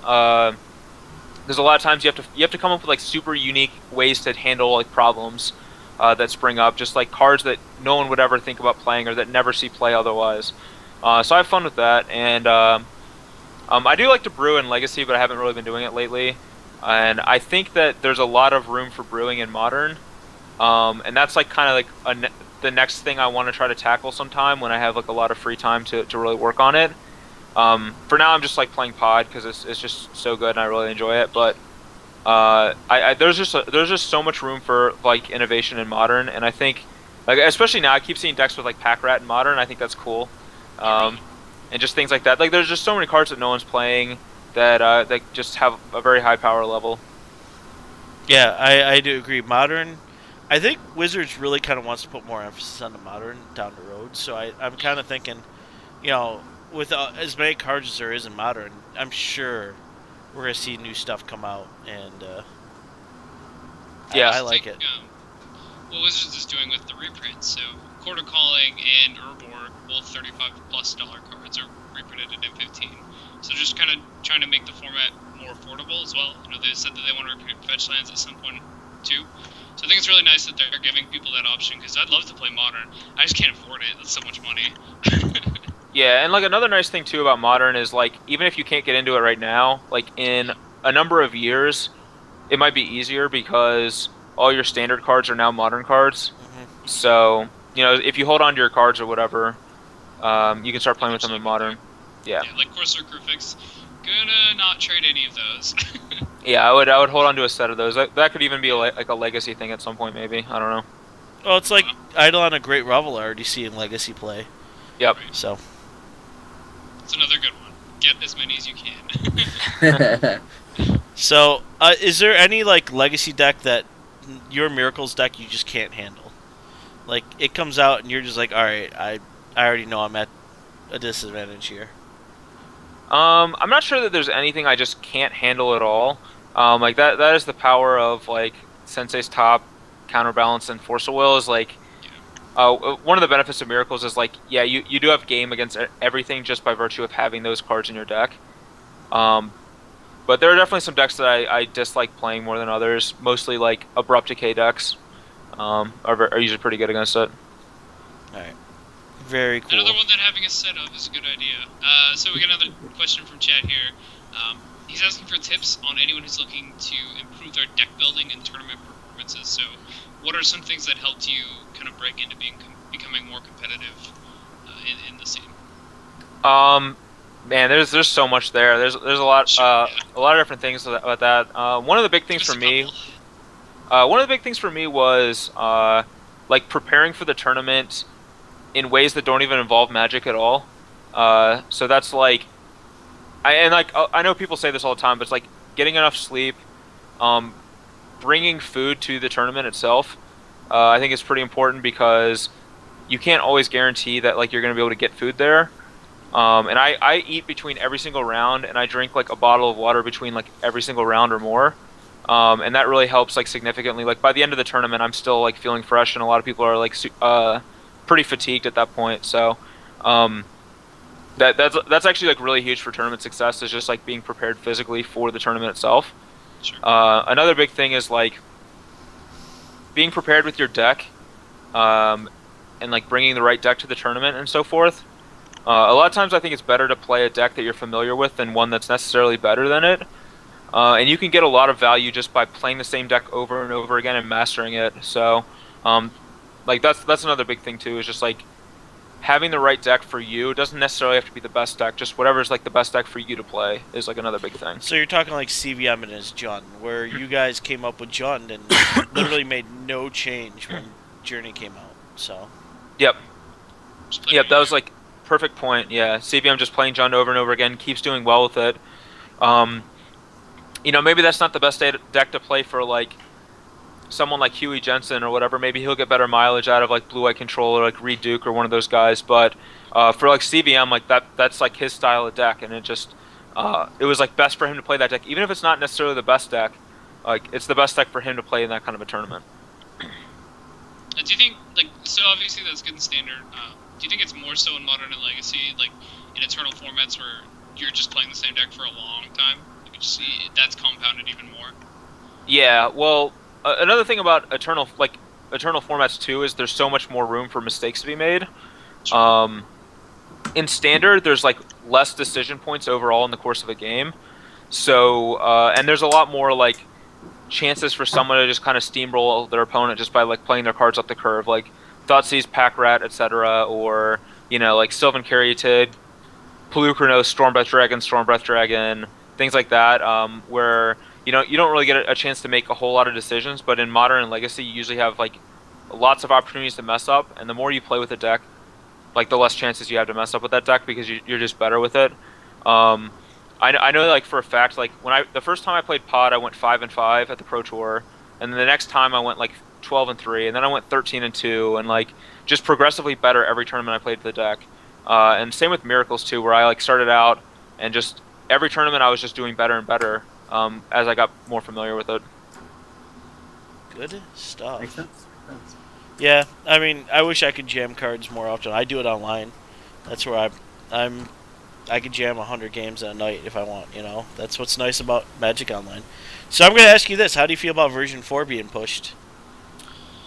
There's a lot of times you have to come up with like super unique ways to handle like problems that spring up, just like cards that no one would ever think about playing or that never see play otherwise. So I have fun with that, and I do like to brew in Legacy, but I haven't really been doing it lately. And I think that there's a lot of room for brewing in Modern, and that's like kind of like the next thing I want to try to tackle sometime when I have like a lot of free time to really work on it. For now, I'm just like playing Pod because it's just so good and I really enjoy it. But there's just so much room for like innovation in Modern, and I think like especially now I keep seeing decks with like Pack Rat in Modern. I think that's cool, and just things like that. Like there's just so many cards that no one's playing that just have a very high power level. Yeah, I do agree. Modern, I think Wizards really kind of wants to put more emphasis on the Modern down the road. So I'm kind of thinking, with as many cards as there is in Modern, I'm sure we're gonna see new stuff come out, and Yeah. I like it. What Wizards is doing with the reprints, so Quarter Calling and Urbor, both $35+ cards, are reprinted in M15. So just kind of trying to make the format more affordable as well. They said that they want to reprint fetch lands at some point too. So I think it's really nice that they're giving people that option, because I'd love to play Modern. I just can't afford it. That's so much money. Yeah, and like another nice thing too about Modern is like even if you can't get into it right now, like in a number of years, it might be easier because all your standard cards are now Modern cards. Mm-hmm. So if you hold on to your cards or whatever, you can start playing with them in Modern. Yeah. Like Corsair Crufix, gonna not trade any of those. Yeah, I would hold on to a set of those. That could even be like a legacy thing at some point, maybe. I don't know. Well, it's like Eidolon, a Great Revel, I already see in Legacy play. Yep. Right. So. It's another good one. Get as many as you can. So, is there any like Legacy deck that your Miracles deck you just can't handle? Like it comes out and you're just like, all right, I already know I'm at a disadvantage here. I'm not sure that there's anything I just can't handle at all. Like that is the power of like Sensei's Top, Counterbalance, and Force of Will is like one of the benefits of Miracles is like you do have game against everything just by virtue of having those cards in your deck. But there are definitely some decks that I dislike playing more than others. Mostly like Abrupt Decay decks are usually pretty good against it. All right. Very cool. Another one that having a set of is a good idea. So we got another question from Chad here. He's asking for tips on anyone who's looking to improve their deck building and tournament performances. So what are some things that helped you kind of break into becoming more competitive in the scene? Man, there's so much there. There's a lot a lot of different things about that. One of the big things for me was like preparing for the tournament in ways that don't even involve Magic at all. So that's like, I know people say this all the time, but it's like getting enough sleep, bringing food to the tournament itself. I think it's pretty important because you can't always guarantee that like you're going to be able to get food there. And I eat between every single round, and I drink like a bottle of water between like every single round or more. and that really helps like significantly. Like by the end of the tournament, I'm still like feeling fresh, and a lot of people are like pretty fatigued at that point. So that's actually like really huge for tournament success. Is just like being prepared physically for the tournament itself. Sure. Another big thing is like being prepared with your deck, and like bringing the right deck to the tournament and so forth. A lot of times I think it's better to play a deck that you're familiar with than one that's necessarily better than it. And you can get a lot of value just by playing the same deck over and over again and mastering it. So, like that's another big thing too. Is just like having the right deck for you. It doesn't necessarily have to be the best deck. Just whatever's like the best deck for you to play is like another big thing. So you're talking like CVM and his Jund, where you guys came up with Jund and literally made no change when Journey came out. So. Yep. Yep. That was like perfect point. Yeah. CVM just playing Jund over and over again, keeps doing well with it. Maybe that's not the best deck to play for like someone like Huey Jensen or whatever. Maybe he'll get better mileage out of like Blue Eye Control or like Reed Duke or one of those guys. But for like CVM, like that's like his style of deck, and it was like best for him to play that deck, even if it's not necessarily the best deck. Like it's the best deck for him to play in that kind of a tournament. Do you think so? Obviously, that's good in standard. Do you think it's more so in Modern and Legacy, like in Eternal formats where you're just playing the same deck for a long time? You can just see that's compounded even more. Yeah. Well. Another thing about Eternal formats too is there's so much more room for mistakes to be made. In Standard, there's like less decision points overall in the course of a game. So and there's a lot more like chances for someone to just kind of steamroll their opponent just by like playing their cards up the curve, like Thoughtseize, Pack Rat, etc., or like Sylvan Caryatid, Pelucranos, Stormbreath Dragon, things like that, where. You don't really get a chance to make a whole lot of decisions, but in Modern and Legacy, you usually have like lots of opportunities to mess up, and the more you play with the deck, like the less chances you have to mess up with that deck because you're just better with it. I know like for a fact, like the first time I played Pod, I went 5-5 at the Pro Tour, and then the next time I went like 12-3, and then I went 13-2, and like just progressively better every tournament I played the deck. And same with Miracles too, where I like started out and just every tournament I was just doing better and better. As I got more familiar with it. Good stuff. Makes sense. Yeah, I mean, I wish I could jam cards more often. I do it online. That's where I could jam 100 games in a night if I want. That's what's nice about Magic Online. So I'm going to ask you this: how do you feel about version 4 being pushed?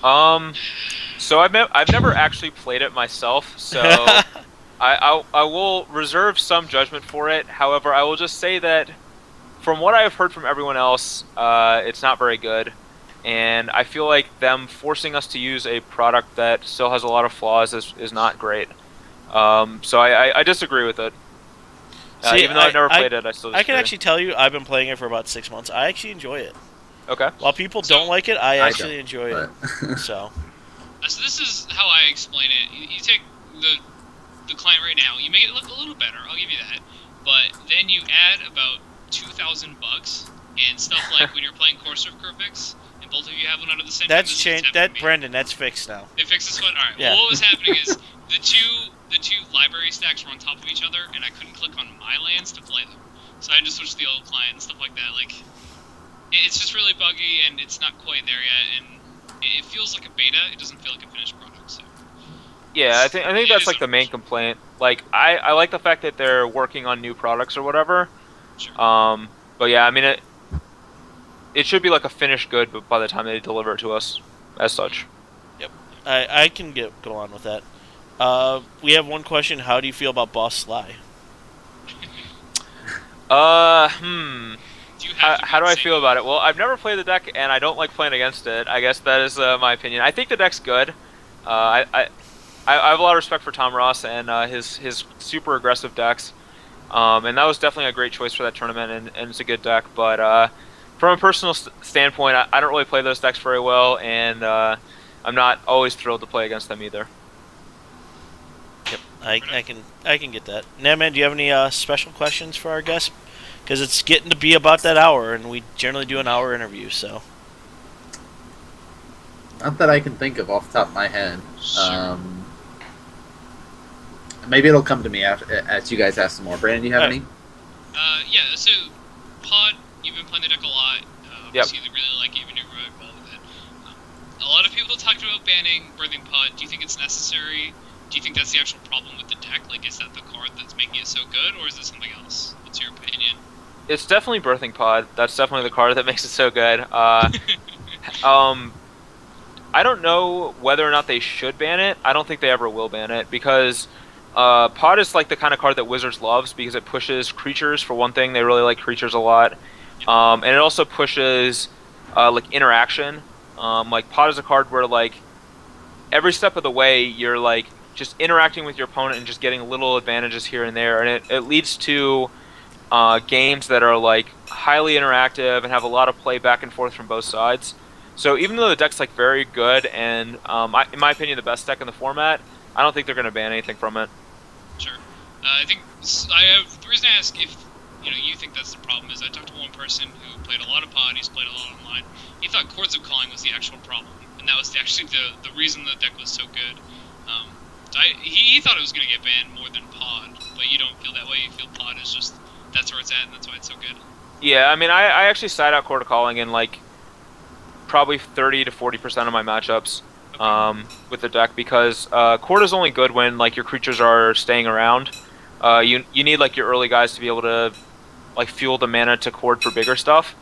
So I've never actually played it myself, so I will reserve some judgment for it. However, I will just say that. From what I've heard from everyone else, it's not very good, and I feel like them forcing us to use a product that still has a lot of flaws is not great. So I disagree with it. See, even though I've never played it, I still disagree. I can actually tell you I've been playing it for about 6 months. I actually enjoy it. Okay. While people don't like it, I actually enjoy it. So this is how I explain it. You take the client right now, you make it look a little better, I'll give you that, but then you add about $2,000 and stuff like when you're playing Core Surf Curvix and both of you have one under the same that's time. changed. Brendan, that's fixed now. They fixed this one? Alright, yeah. Well, what was happening is the two library stacks were on top of each other and I couldn't click on my lands to play them. So I had to switch to the old client and stuff like that. Like, it's just really buggy and it's not quite there yet, and it feels like a beta. It doesn't feel like a finished product. So. Yeah, I think that's like the main complaint. Like, I like the fact that they're working on new products or whatever. Sure. But yeah, I mean it should be like a finished good, but by the time they deliver it to us, as such. Yep, I can go on with that. We have one question: how do you feel about Boss Sly? How do I feel about it? Well, I've never played the deck, and I don't like playing against it. I guess that is my opinion. I think the deck's good. I have a lot of respect for Tom Ross and his super aggressive decks. And that was definitely a great choice for that tournament, and it's a good deck. But from a personal standpoint, I don't really play those decks very well, and I'm not always thrilled to play against them either. Yep, I can get that. Naman, do you have any special questions for our guest? Because it's getting to be about that hour, and we generally do an hour interview, so. Not that I can think of off the top of my head. Sure. Maybe it'll come to me as you guys ask some more. Brandon, do you have any? Yeah, so Pod, you've been playing the deck a lot. Yep. You really like even you're really well with it. A lot of people talked about banning Birthing Pod. Do you think it's necessary? Do you think that's the actual problem with the deck? Like, is that the card that's making it so good, or is it something else? What's your opinion? It's definitely Birthing Pod. That's definitely the card that makes it so good. I don't know whether or not they should ban it. I don't think they ever will ban it because Pod is like the kind of card that Wizards loves because it pushes creatures for one thing. They really like creatures a lot, and it also pushes like interaction. Like Pod is a card where like every step of the way you're like just interacting with your opponent and just getting little advantages here and there, and it leads to games that are like highly interactive and have a lot of play back and forth from both sides. So even though the deck's like very good and in my opinion the best deck in the format, I don't think they're going to ban anything from it. Sure. I think the reason I ask if you think that's the problem is I talked to one person who played a lot of Pod. He's played a lot online. He thought Chords of Calling was the actual problem, and that was actually the reason the deck was so good. He thought it was going to get banned more than Pod, but you don't feel that way. You feel Pod is just that's where it's at, and that's why it's so good. Yeah, I mean I actually side out Chord of Calling in like probably 30 to 40% of my matchups with the deck because Chord is only good when like your creatures are staying around. You need like your early guys to be able to like fuel the mana to Chord for bigger stuff.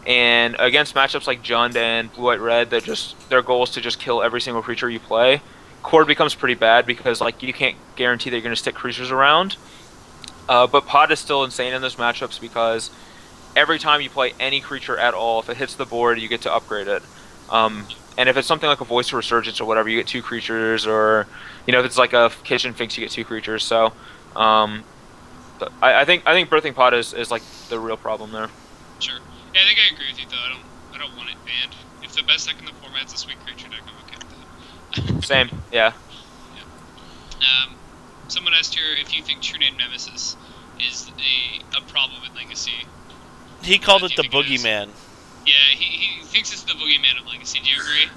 And against matchups like Jund and Blue-White-Red that just their goal is to just kill every single creature you play, Chord becomes pretty bad because like you can't guarantee that you're going to stick creatures around. But Pod is still insane in those matchups because every time you play any creature at all, if it hits the board, you get to upgrade it. And if it's something like a Voice of Resurgence or whatever, you get 2 creatures, or if it's like a Kitchen Finks, you get 2 creatures. So I think Birthing Pod is like the real problem there. Sure. Yeah, I think I agree with you though. I don't want it banned. If the best deck in the format's a sweet creature deck, I'm okay with that. Same. Yeah. Someone asked here if you think True Name Nemesis is a problem in Legacy. He called it the boogeyman. Yeah, he thinks it's the boogeyman of Legacy. Do you agree?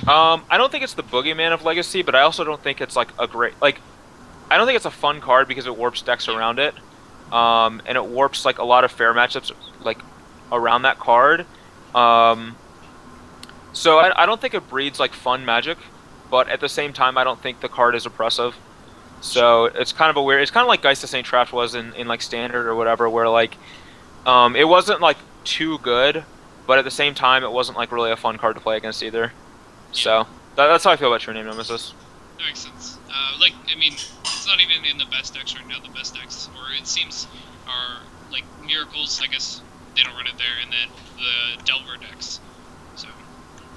I don't think it's the boogeyman of Legacy, but I also don't think it's like a great I don't think it's a fun card because it warps decks around it, and it warps like a lot of fair matchups like around that card. So I don't think it breeds like fun Magic, but at the same time I don't think the card is oppressive. So it's kind of a weird. It's kind of like Geist of St. Trapt was in like Standard or whatever, where like it wasn't like too good, but at the same time it wasn't like really a fun card to play against either. So that's how I feel about True Name Nemesis. That makes sense. It's not even in the best decks right now. The best decks, or it seems, are like Miracles. I guess they don't run it there, and then the Delver decks. So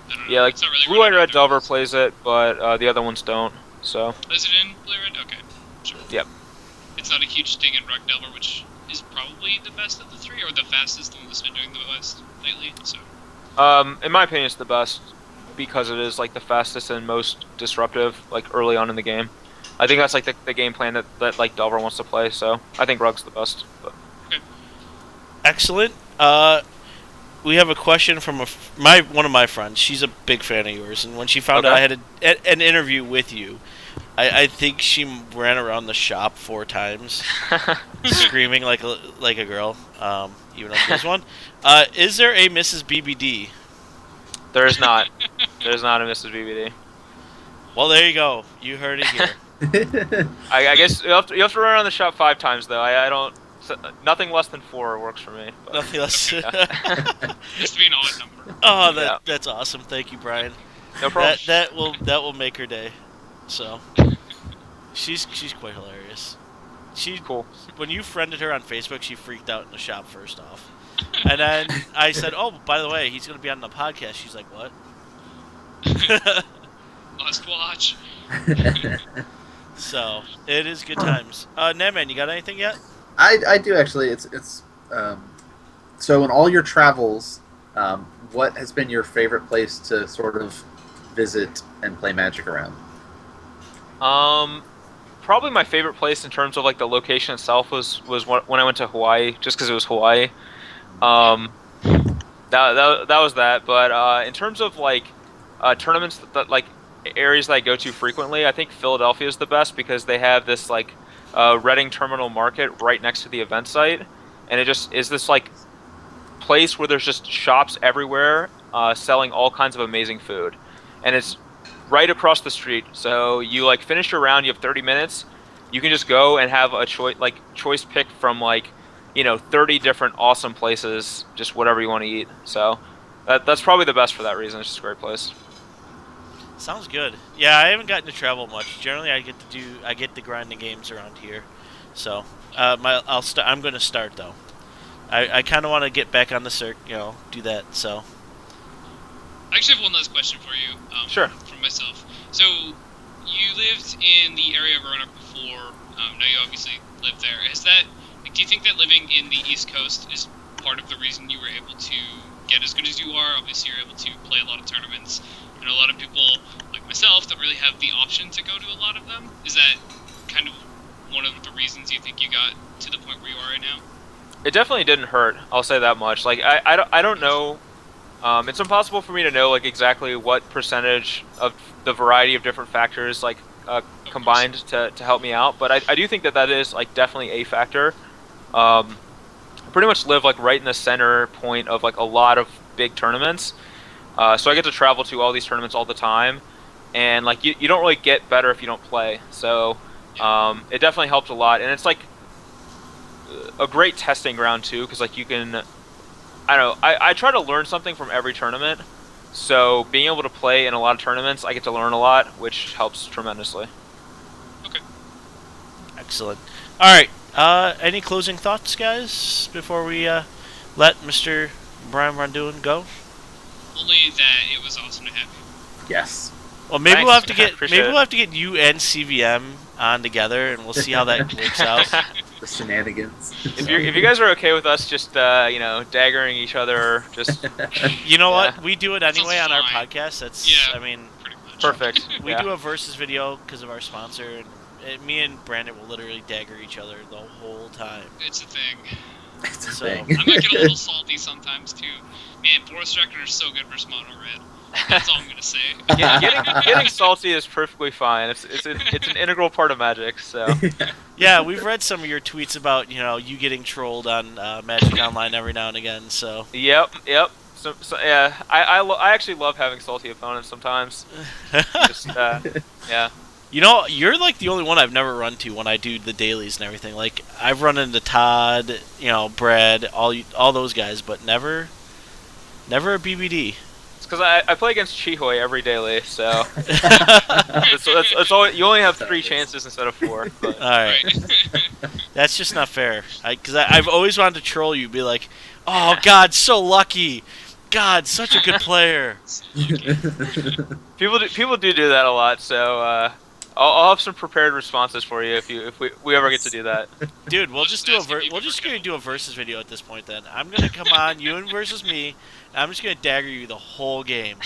I don't know. Yeah, like it's not really Blue-White-Red Delver plays it, but the other ones don't. So. Is it in Blue-Red? Okay, sure. Yep. It's not a huge thing in Rug Delver, which is probably the best of the 3, or the fastest, the one that's been doing the best lately. So. In my opinion, it's the best because it is like the fastest and most disruptive, like early on in the game. I think that's like the game plan that like Delver wants to play. So I think Rug's the best. But. Okay. Excellent. We have a question from one of my friends. She's a big fan of yours, and when she found out I had an interview with you, I think she ran around the shop 4 times, screaming like a girl. Even though there's one. Is there a Mrs. BBD? There is not. There's not a Mrs. BBD. Well, there you go. You heard it here. I guess you have to run around the shop 5 times though. I don't. Nothing less than 4 works for me. But. Nothing less. Just to be an odd number. Oh, that's awesome. Thank you, Brian. No problem. That will make her day. So she's quite hilarious. Cool. When you friended her on Facebook, she freaked out in the shop first off, and then I said, "Oh, by the way, he's going to be on the podcast." She's like, "What?" Must watch. So it is good times. Netman, you got anything yet? I do actually. It's so in all your travels, what has been your favorite place to sort of visit and play Magic around? Probably my favorite place in terms of like the location itself was when I went to Hawaii, just because it was Hawaii. That was that. But in terms of like tournaments that like areas that I go to frequently, I think Philadelphia is the best because they have this like Reading Terminal Market right next to the event site, and it just is this like place where there's just shops everywhere selling all kinds of amazing food, and it's right across the street. So you like finish your round, you have 30 minutes. You can just go and have a choice pick from 30 different awesome places, just whatever you want to eat. So that's probably the best for that reason. It's just a great place. Sounds good. Yeah, I haven't gotten to travel much. Generally, I get the grinding games around here. So I'm going to start though. I kind of want to get back on the circuit, do that. So. I actually have one last question for you. Sure. From myself. So, you lived in the area of Roanoke before. Now you obviously live there. Do you think that living in the East Coast is part of the reason you were able to get as good as you are? Obviously, you're able to play a lot of tournaments. I know a lot of people, like myself, don't really have the option to go to a lot of them. Is that kind of one of the reasons you think you got to the point where you are right now? It definitely didn't hurt. I'll say that much. I don't know. It's impossible for me to know exactly what percentage of the variety of different factors combined to help me out, but I do think that is definitely a factor. I pretty much live right in the center point of a lot of big tournaments, so I get to travel to all these tournaments all the time, and you don't really get better if you don't play. So it definitely helped a lot, and it's a great testing ground too, because you can. I don't know. I try to learn something from every tournament, so being able to play in a lot of tournaments, I get to learn a lot, which helps tremendously. Okay. Excellent. All right. Any closing thoughts, guys, before we let Mr. Brian Braun-Duin go? Only that it was awesome to have you. Yes. Well, maybe Thanks. we'll have to get Appreciate we'll have to get you and CVM on together, and we'll see how that works out. The shenanigans. If you guys are okay with us just daggering each other, just You know Yeah. what? We do it anyway on our fine. podcast. That's Yeah. I mean, Pretty much. perfect. we Yeah. do a versus video because of our sponsor, and me and Brandon will literally dagger each other the whole time. It's a thing. It's a So, thing. I might get a little salty sometimes too. Man, Boris Reckner is so good versus Mono Red. That's all I'm gonna say. Getting salty is perfectly fine. It's an integral part of Magic. So Yeah, we've read some of your tweets about you getting trolled on Magic Online every now and again. So yep. So yeah, I actually love having salty opponents sometimes. Just yeah. You're the only one I've never run to when I do the dailies and everything. I've run into Todd, Brad, all those guys, but never a BBD. It's because I play against Chihoy every daily, so that's all. You only have 3 chances instead of 4. But. All right, that's just not fair. Because I've always wanted to troll you, be like, "Oh God, so lucky! God, such a good player." People do that a lot, so I'll have some prepared responses for you if we ever get to do that. Dude, we'll just gonna do a versus video at this point. Then I'm gonna come on you and versus me. And I'm just gonna dagger you the whole game.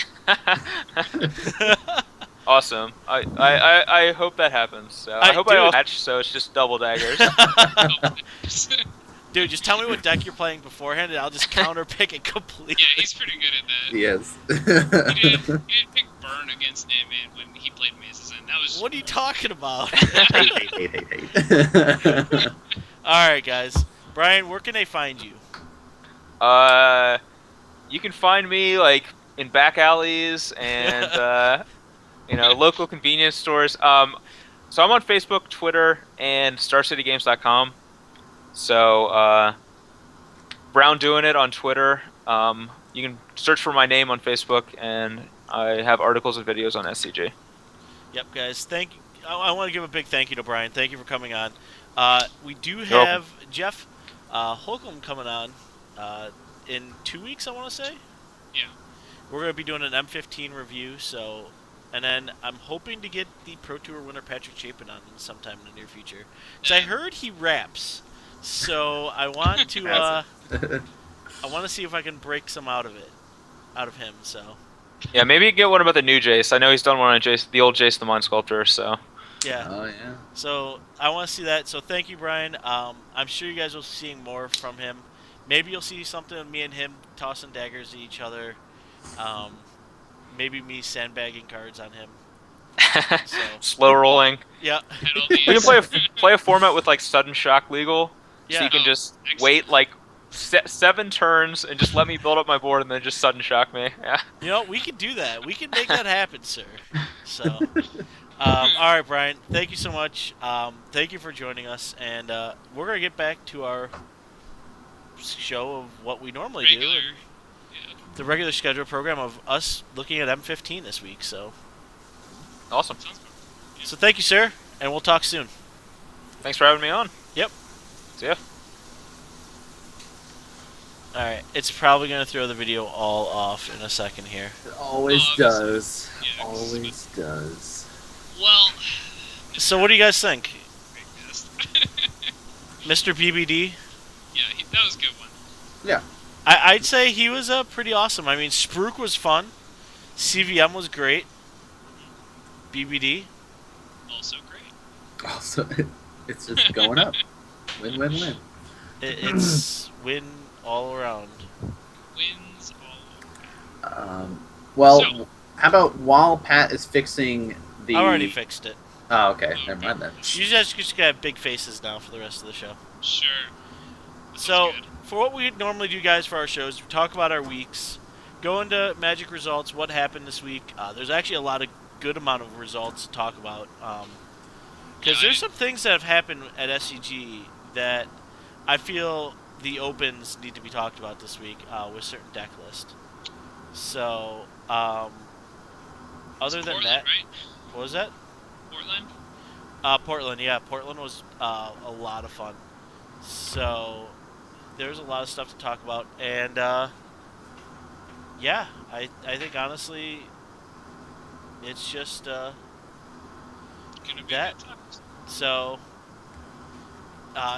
Awesome. I hope that happens. So I hope I match, so it's just double daggers. Dude, just tell me what deck you're playing beforehand, and I'll just counter pick it completely. Yeah, he's pretty good at that. Yes. He did pick Burn against Ant-Man when he played Mazes, and that was. What are you talking about? Hate. All right, guys. Brian, where can they find you? You can find me in back alleys and local convenience stores. So I'm on Facebook, Twitter, and StarCityGames.com. So Braun-Duin it on Twitter. You can search for my name on Facebook, and I have articles and videos on SCG. Yep, guys. Thank you. I want to give a big thank you to Brian. Thank you for coming on. We do have Jeff Holcomb coming on in 2 weeks, I want to say. Yeah. We're going to be doing an M15 review, and then I'm hoping to get the Pro Tour winner Patrick Chapin on sometime in the near future. Because I heard he raps, so I want to I want to see if I can break some out of him. So. Yeah, maybe get one about the new Jace. I know he's done one on Jace, the old Jace the Mind Sculptor. So. Yeah. Oh yeah. So I want to see that. So thank you, Brian. I'm sure you guys will be seeing more from him. Maybe you'll see something of me and him tossing daggers at each other. Maybe me sandbagging cards on him. So. Slow rolling. Yeah. We can play a format with sudden shock legal, so you can just wait 7 turns and just let me build up my board and then just sudden shock me. Yeah. You know, we can do that. We can make that happen, sir. So, all right, Brian. Thank you so much. Thank you for joining us, and we're gonna get back to our show of what we normally do. Regular. Yeah. The regular scheduled program of us looking at M15 this week. So, Awesome. Sounds good. so thank you, sir, and we'll talk soon. Thanks for having me on. Yep. See ya. All right. It's probably gonna throw the video all off in a second here. It always Oh, does. yeah, Always does. Well, So, what do you guys think, great guest. Mr. BBD? Yeah, that was a good one. Yeah. I'd say he was pretty awesome. I mean, Spruik was fun. CVM was great. BBD. Also great. Also, it's just going up. Win, win, win. It's win all around. Wins all. Well, So- how about while Pat is fixing the... I already fixed it. Oh, okay. Never mind then. You guys just gotta have big faces now for the rest of the show. Sure. That So, sounds good. for what we normally do, guys, for our shows, we talk about our weeks, go into Magic results, what happened this week. There's actually a lot of good amount of results to talk about. Because there's some things that have happened at SCG that I feel the opens need to be talked about this week with certain deck list. So, other It's than Portland, that, right? what was that? Portland. Portland, yeah, Portland was a lot of fun. So there's a lot of stuff to talk about, and yeah, I think honestly, it's just Gonna be that. good times. So.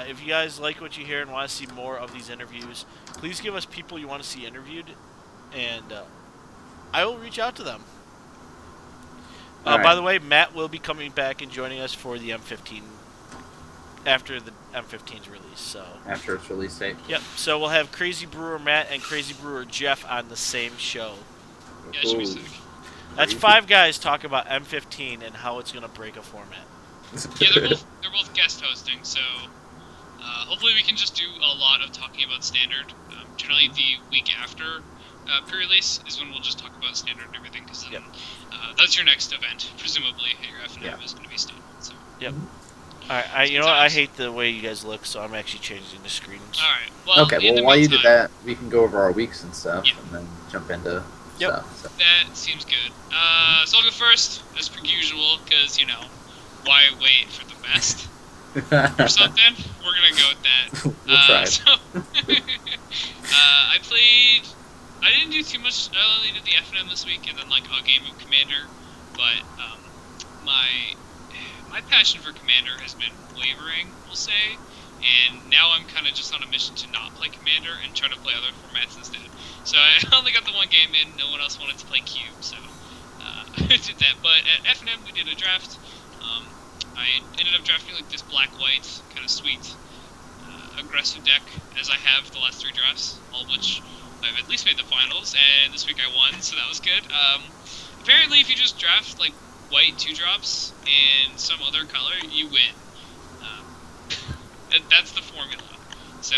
If you guys like what you hear and want to see more of these interviews, please give us people you want to see interviewed, and I will reach out to them. All By right. the way, Matt will be coming back and joining us for the M15 after the M15's release. So, After its release date. yep. So we'll have Crazy Brewer Matt and Crazy Brewer Jeff on the same show. Yeah, it should be Ooh. sick. That's Crazy. 5 guys talk about M15 and how it's gonna break a format. Yeah, they're both guest hosting, so hopefully we can just do a lot of talking about standard. Generally, the week after pre-release is when we'll just talk about standard and everything, because then Yep. that's your next event, presumably. At your FNM Yeah. is going to be standard. So, Yep. All right. You know what? I hate the way you guys look, so I'm actually changing the screens. all right. Well, Okay, in well, the while you do meantime, that, we can go over our weeks and stuff, Yeah. and then jump into Yep. stuff. So. that seems good. So I'll go first, as per usual, because why wait for the best or something? We're gonna go with that. We'll try. So, I didn't do too much. I only did the FNM this week and then like a game of Commander. But my passion for Commander has been wavering, we'll say. And now I'm kind of just on a mission to not play Commander and try to play other formats instead. So I only got the one game in. No one else wanted to play Cube, so I did that. But at FNM we did a draft. I ended up drafting like this black-white kind of sweet aggressive deck, as I have the last 3 drafts, all of which I've at least made the finals, and this week I won, so that was good. Apparently, if you just draft like white 2-drops and some other color, you win. That's the formula. So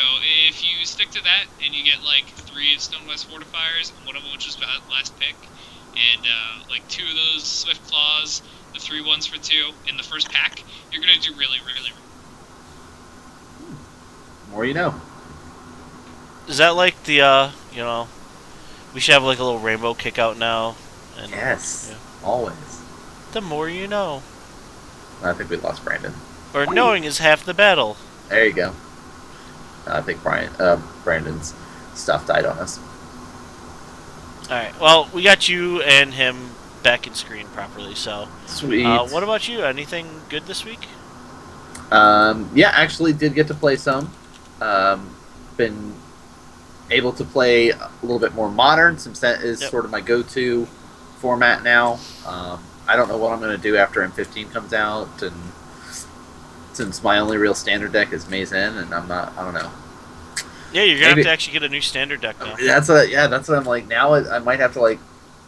if you stick to that and you get like 3 Stonewest Fortifiers, one of them which is last pick, and like 2 of those Swift Claws, the 3 ones for 2 in the first pack, you're gonna do really, really, really. More you know. Is that like the we should have like a little rainbow kick out now? And, Yes. yeah. Always. The more you know. I think we lost Brandon. Or knowing is half the battle. There you go. I think Brandon's stuff died on us. Alright, well, we got you and him back in screen properly, so. Sweet. What about you? Anything good this week? Yeah, actually did get to play some. Been able to play a little bit more modern, since that is Yep. sort of my go-to format now. I don't know what I'm going to do after M15 comes out, and since my only real standard deck is Maze Inn, and I don't know. Yeah, you're gonna Maybe- have to actually get a new standard deck now. That's what I'm like. Now I might have to like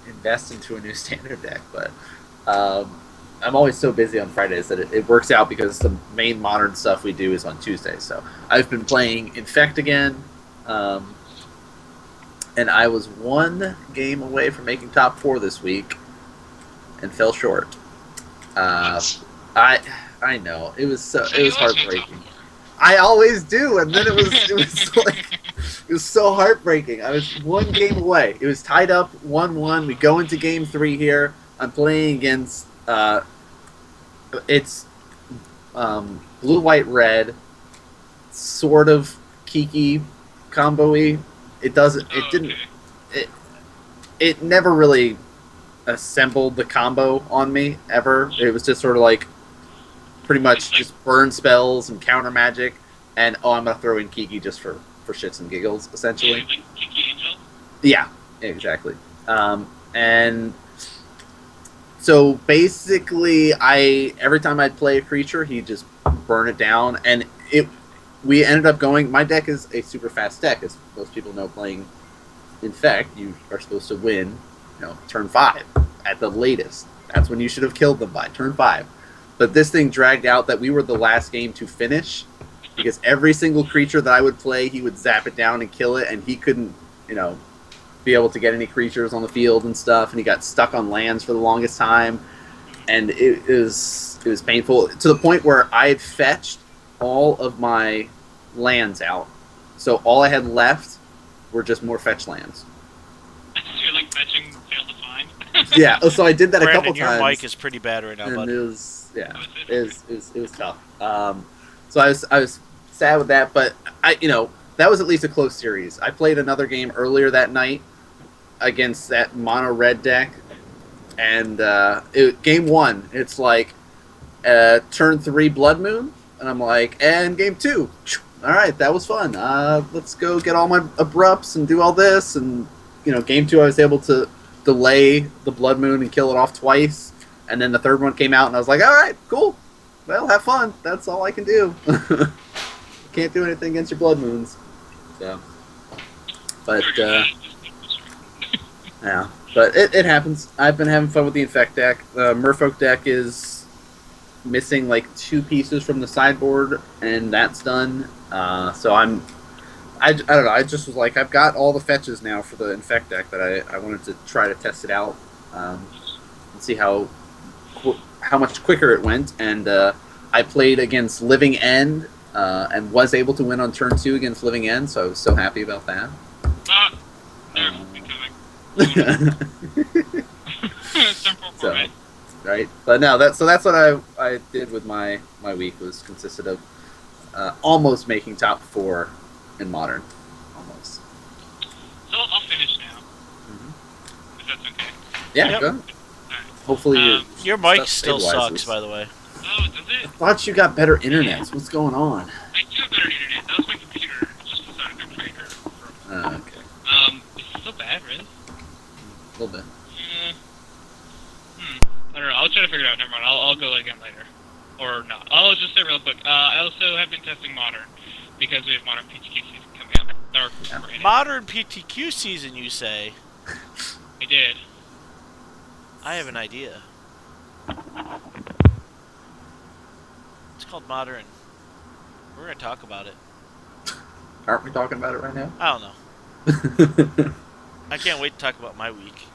invest into a new standard deck, but I'm always so busy on Fridays that it works out because the main modern stuff we do is on Tuesdays. So I've been playing Infect again, Um, and I was one game away from making top 4 this week, and fell short. What? I know it was So it you was always make top heartbreaking. 4. I always do, and then it was like it was so heartbreaking. I was one game away. It was tied up 1-1. We go into game 3 here. I'm playing against it's blue, white, red, sort of Kiki combo-y. It doesn't. It Oh, didn't. okay. It never really assembled the combo on me ever. It was just sort of like pretty much just burn spells and counter magic, and I'm gonna throw in Kiki just for shits and giggles, essentially. Yeah, like Kiki Angel. Yeah, exactly. And so basically, every time I'd play a creature, he'd just burn it down, and we ended up going. My deck is a super fast deck, as most people know. Playing Infect, you are supposed to win, turn 5 at the latest. That's when you should have killed them by turn 5. But this thing dragged out that we were the last game to finish, because every single creature that I would play, he would zap it down and kill it, and he couldn't, be able to get any creatures on the field and stuff, and he got stuck on lands for the longest time, and it was painful to the point where I fetched all of my lands out, so all I had left were just more fetch lands. You're like fetching failed to find. Yeah, so I did that a Brandon, couple your times. mic is pretty bad right now, And bud. it was it was tough. So I was sad with that, but that was at least a close series. I played another game earlier that night against that mono red deck, and game 1, it's like turn 3 Blood Moon, and I'm like, and game 2, all right, that was fun. Let's go get all my abrupts and do all this, and game 2 I was able to delay the Blood Moon and kill it off twice. And then the third one came out, and I was like, all right, cool. Well, have fun. That's all I can do. Can't do anything against your Blood Moons. So, but, yeah. But it happens. I've been having fun with the Infect deck. The Merfolk deck is missing, like, 2 pieces from the sideboard, and that's done. So I don't know. I just was like, I've got all the fetches now for the Infect deck that I wanted to try to test it out and see how much quicker it went, and I played against Living End and was able to win on turn 2 against Living End, so I was so happy about that. So, right, but no, that's what I did with my week, was consisted of almost making top 4 in Modern, almost. So I'll finish now. Mm-hmm. If that's okay. Yeah, Yep. go ahead. Hopefully Your mic stuff still stabilizes. sucks, by the way. Oh, does it? I thought you got better internet. What's going on? I do have better internet. That was my computer. It just was on a good breaker. Okay, It's so bad, really? a little bit. I don't know. I'll try to figure it out. Never mind. I'll go again later. Or not. I'll just say real quick. I also have been testing Modern because we have Modern PTQ season coming up. We're in it. Modern PTQ season, you say? I did. I have an idea. It's called Modern. We're going to talk about it. Aren't we talking about it right now? I don't know. I can't wait to talk about my week.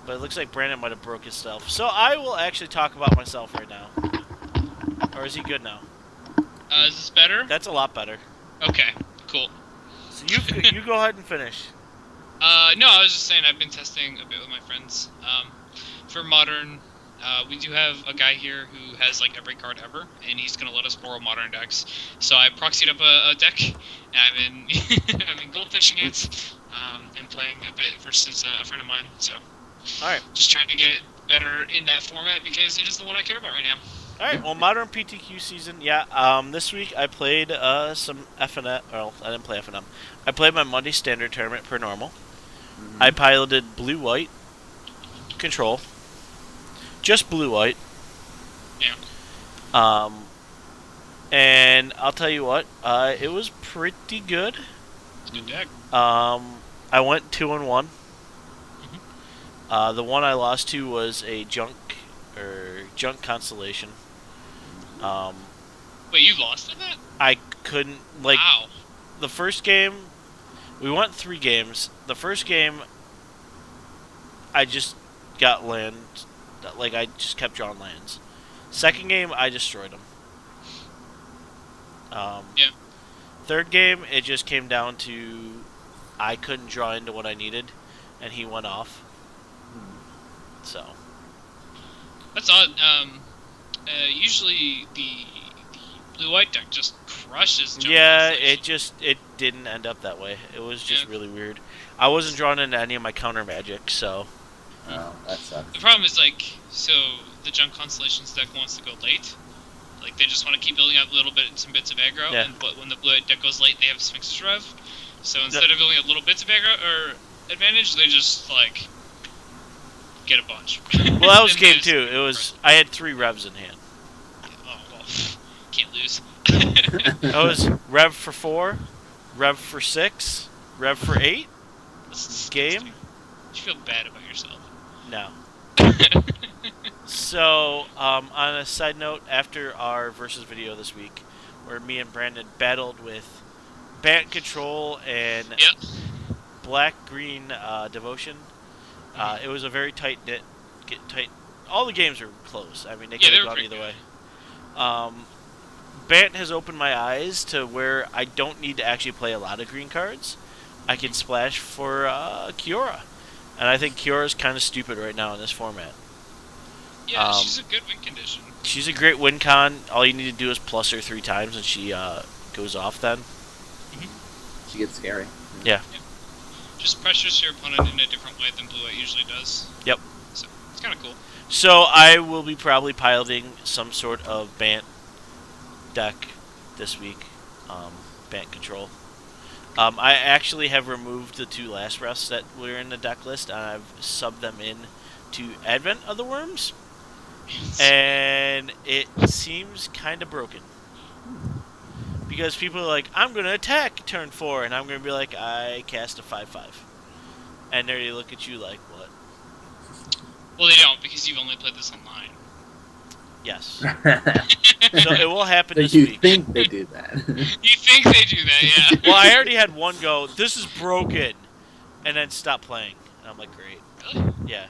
But it looks like Brandon might have broke himself. So I will actually talk about myself right now. Or is he good now? Is this better? That's a lot better. Okay. Cool. So you go ahead and finish. No, I was just saying I've been testing a bit with my friends. For Modern, we do have a guy here who has like every card ever, and he's gonna let us borrow Modern decks. So I proxied up a deck, and I've been I've been goldfishing it, and playing a bit versus a friend of mine. So Alright. just trying to get better in that format because it is the one I care about right now. Alright, well, Modern PTQ season, yeah. This week I played some FNM. Well, I didn't play FNM. I played my Monday Standard Tournament per normal. Mm-hmm. I piloted blue-white control. Just blue-white. Yeah. And I'll tell you what, it was pretty good. It's a good deck. I went 2-1. The one I lost to was a junk constellation. Wait, you lost in that? I couldn't, like, Wow. the first game, we went 3 games. The first game, I just got land, like I just kept drawing lands. Second game, I destroyed them. Yeah. Third game, it just came down to I couldn't draw into what I needed, and he went off. So That's odd. Usually the blue-white deck just crushes Jump yeah, Constellation. it didn't end up that way. It was just really weird. I wasn't drawn into any of my counter magic, so Oh, that sucks. The problem is, like, so the Junk Constellations deck wants to go late. Like, they just want to keep building up some bits of aggro, Yeah. but when the blue deck goes late, they have Sphinx's Rev. So instead of building up little bits of aggro or advantage, they just, like, get a bunch. well, that was And game they 2. It was I had 3 revs in hand. Oh, well, can't lose. That was rev for 4, rev for 6, rev for 8. That's Game? disgusting. You feel bad about yourself. No. So, on a side note, after our versus video this week, where me and Brandon battled with Bant Control and Yep. Black-Green Devotion, it was a very tight. All the games were close. I mean, they Yeah, could they have were gone pretty either good. way. Bant has opened my eyes to where I don't need to actually play a lot of green cards. I can splash for Kiora. And I think Kiora's kind of stupid right now in this format. Yeah, she's a good win condition. She's a great win con. All you need to do is plus her 3 times and she goes off then. She gets scary. Yeah. Just pressures your opponent in a different way than blue-white usually does. Yep. So, it's kind of cool. So I will be probably piloting some sort of Bant deck this week. Bant Control. I actually have removed the 2 last refs that were in the deck list, and I've subbed them in to Advent of the Worms, and it seems kind of broken. Because people are like, I'm going to attack turn 4, and I'm going to be like, I cast a 5/5. And they look at you like, what? Well, they don't, because you've only played this online. Yes. So it will happen this You week. think they do that? You think they do that, yeah. Well, I already had one go, this is broken, and then stop playing. And I'm like, great. Really? Yeah.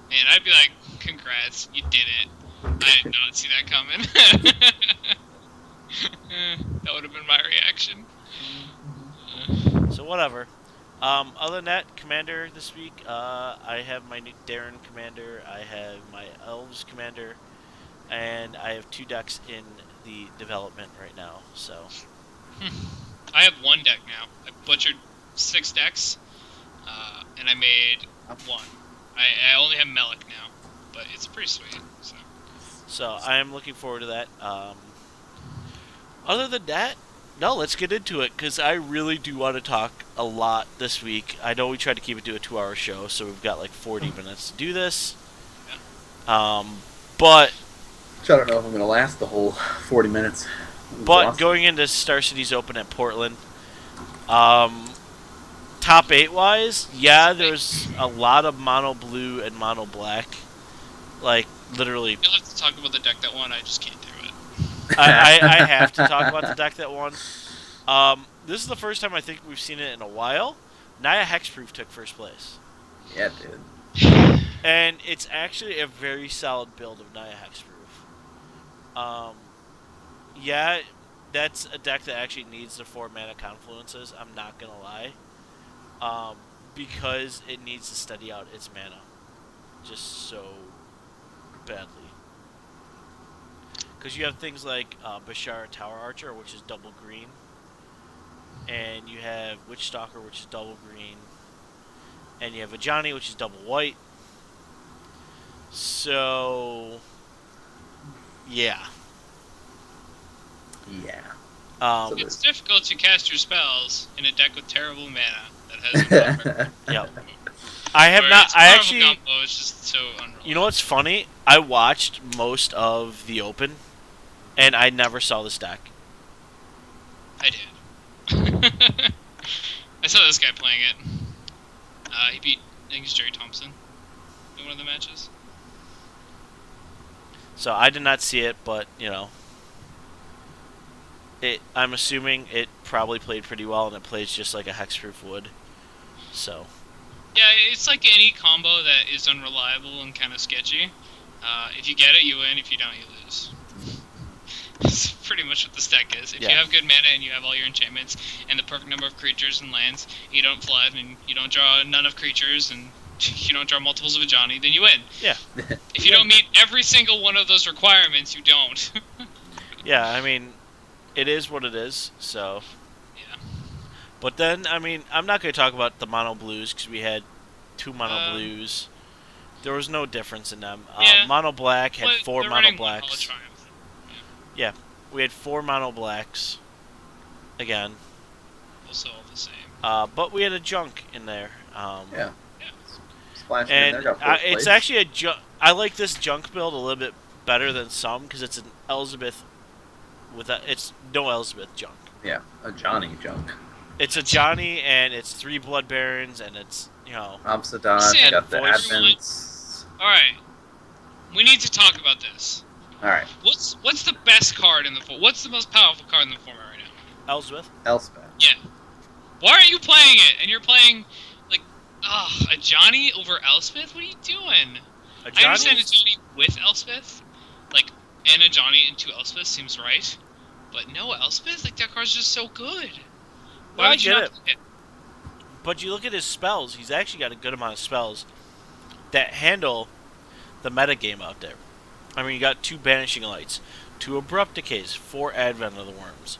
Man, I'd be like, congrats, you did it. I did not see that coming. That would have been my reaction. So whatever. Other than that, Commander this week, I have my new Darren Commander, I have my Elves Commander, and I have 2 decks in the development right now. So I have 1 deck now. I butchered 6 decks, and I made 1. I only have Melik now, but it's pretty sweet. So I am looking forward to that. Other than that, no, let's get into it, because I really do want to talk a lot this week. I know we tried to keep it to a 2-hour show, so we've got like 40 minutes to do this. But Which I don't know if I'm going to last the whole 40 minutes. But Awesome. going into Star City's Open at Portland, top 8 wise, yeah, there's a lot of mono blue and mono black. Like, literally. You'll have to talk about the deck that won, I just can't do it. I have to talk about the deck that won. This is the first time I think we've seen it in a while. Naya Hexproof took first place. Yeah, dude. And it's actually a very solid build of Naya Hexproof. Yeah, that's a deck that actually needs the 4 mana confluences, I'm not going to lie. Because it needs to study out its mana just so badly. Because you have things like Bashar Tower Archer, which is double green. And you have Witch Stalker, which is double green. And you have Ajani, which is double white. So, yeah. Yeah. Um, It's difficult to cast your spells in a deck with terrible mana that has no cover. Yep. I have Or not. it's I powerful actually. combo, it's just so unreliable. You know what's funny? I watched most of the Open, and I never saw this deck. I did. I saw this guy playing it. He beat, I think it's Jerry Thompson in one of the matches. So I did not see it, but you know, I'm assuming it probably played pretty well, and it plays just like a hexproof would. So. Yeah, it's like any combo that is unreliable and kind of sketchy. If you get it, you win. If you don't, you lose. That's pretty much what this deck is. If you have good mana and you have all your enchantments and the perfect number of creatures and lands, you don't flood and you don't draw none of creatures and you don't draw multiples of a Johnny, then you win. Yeah. If you don't meet every single one of those requirements, you don't. Yeah, I mean, it is what it is, so. Yeah. But then, I mean, I'm not going to talk about the mono blues because we had 2 mono blues. There was no difference in them. Mono black had 4 mono blacks. Yeah, we had 4 mono blacks. Again. Also all the same. But we had a junk in there. Yeah. Splash and in there, got it's actually a junk. I like this junk build a little bit better than some because it's an Elizabeth it's no Elizabeth junk. Yeah, a Johnny junk. It's a Johnny, and it's 3 Blood Barons, and it's, Amsterdam, got the Advents. Alright. We need to talk about this. Alright. What's the best card in the format? What's the most powerful card in the format right now? Elspeth. Yeah. Why aren't you playing it? And you're playing, like, a Johnny over Elspeth? What are you doing? I understand a Johnny with Elspeth, like, and a Johnny and 2 Elspeth seems right. But no Elspeth? Like, that card's just so good. Why would you not play it? But you look at his spells, he's actually got a good amount of spells that handle the metagame out there. I mean, you got 2 Banishing Lights, 2 Abrupt Decays, 4 Advent of the Worms,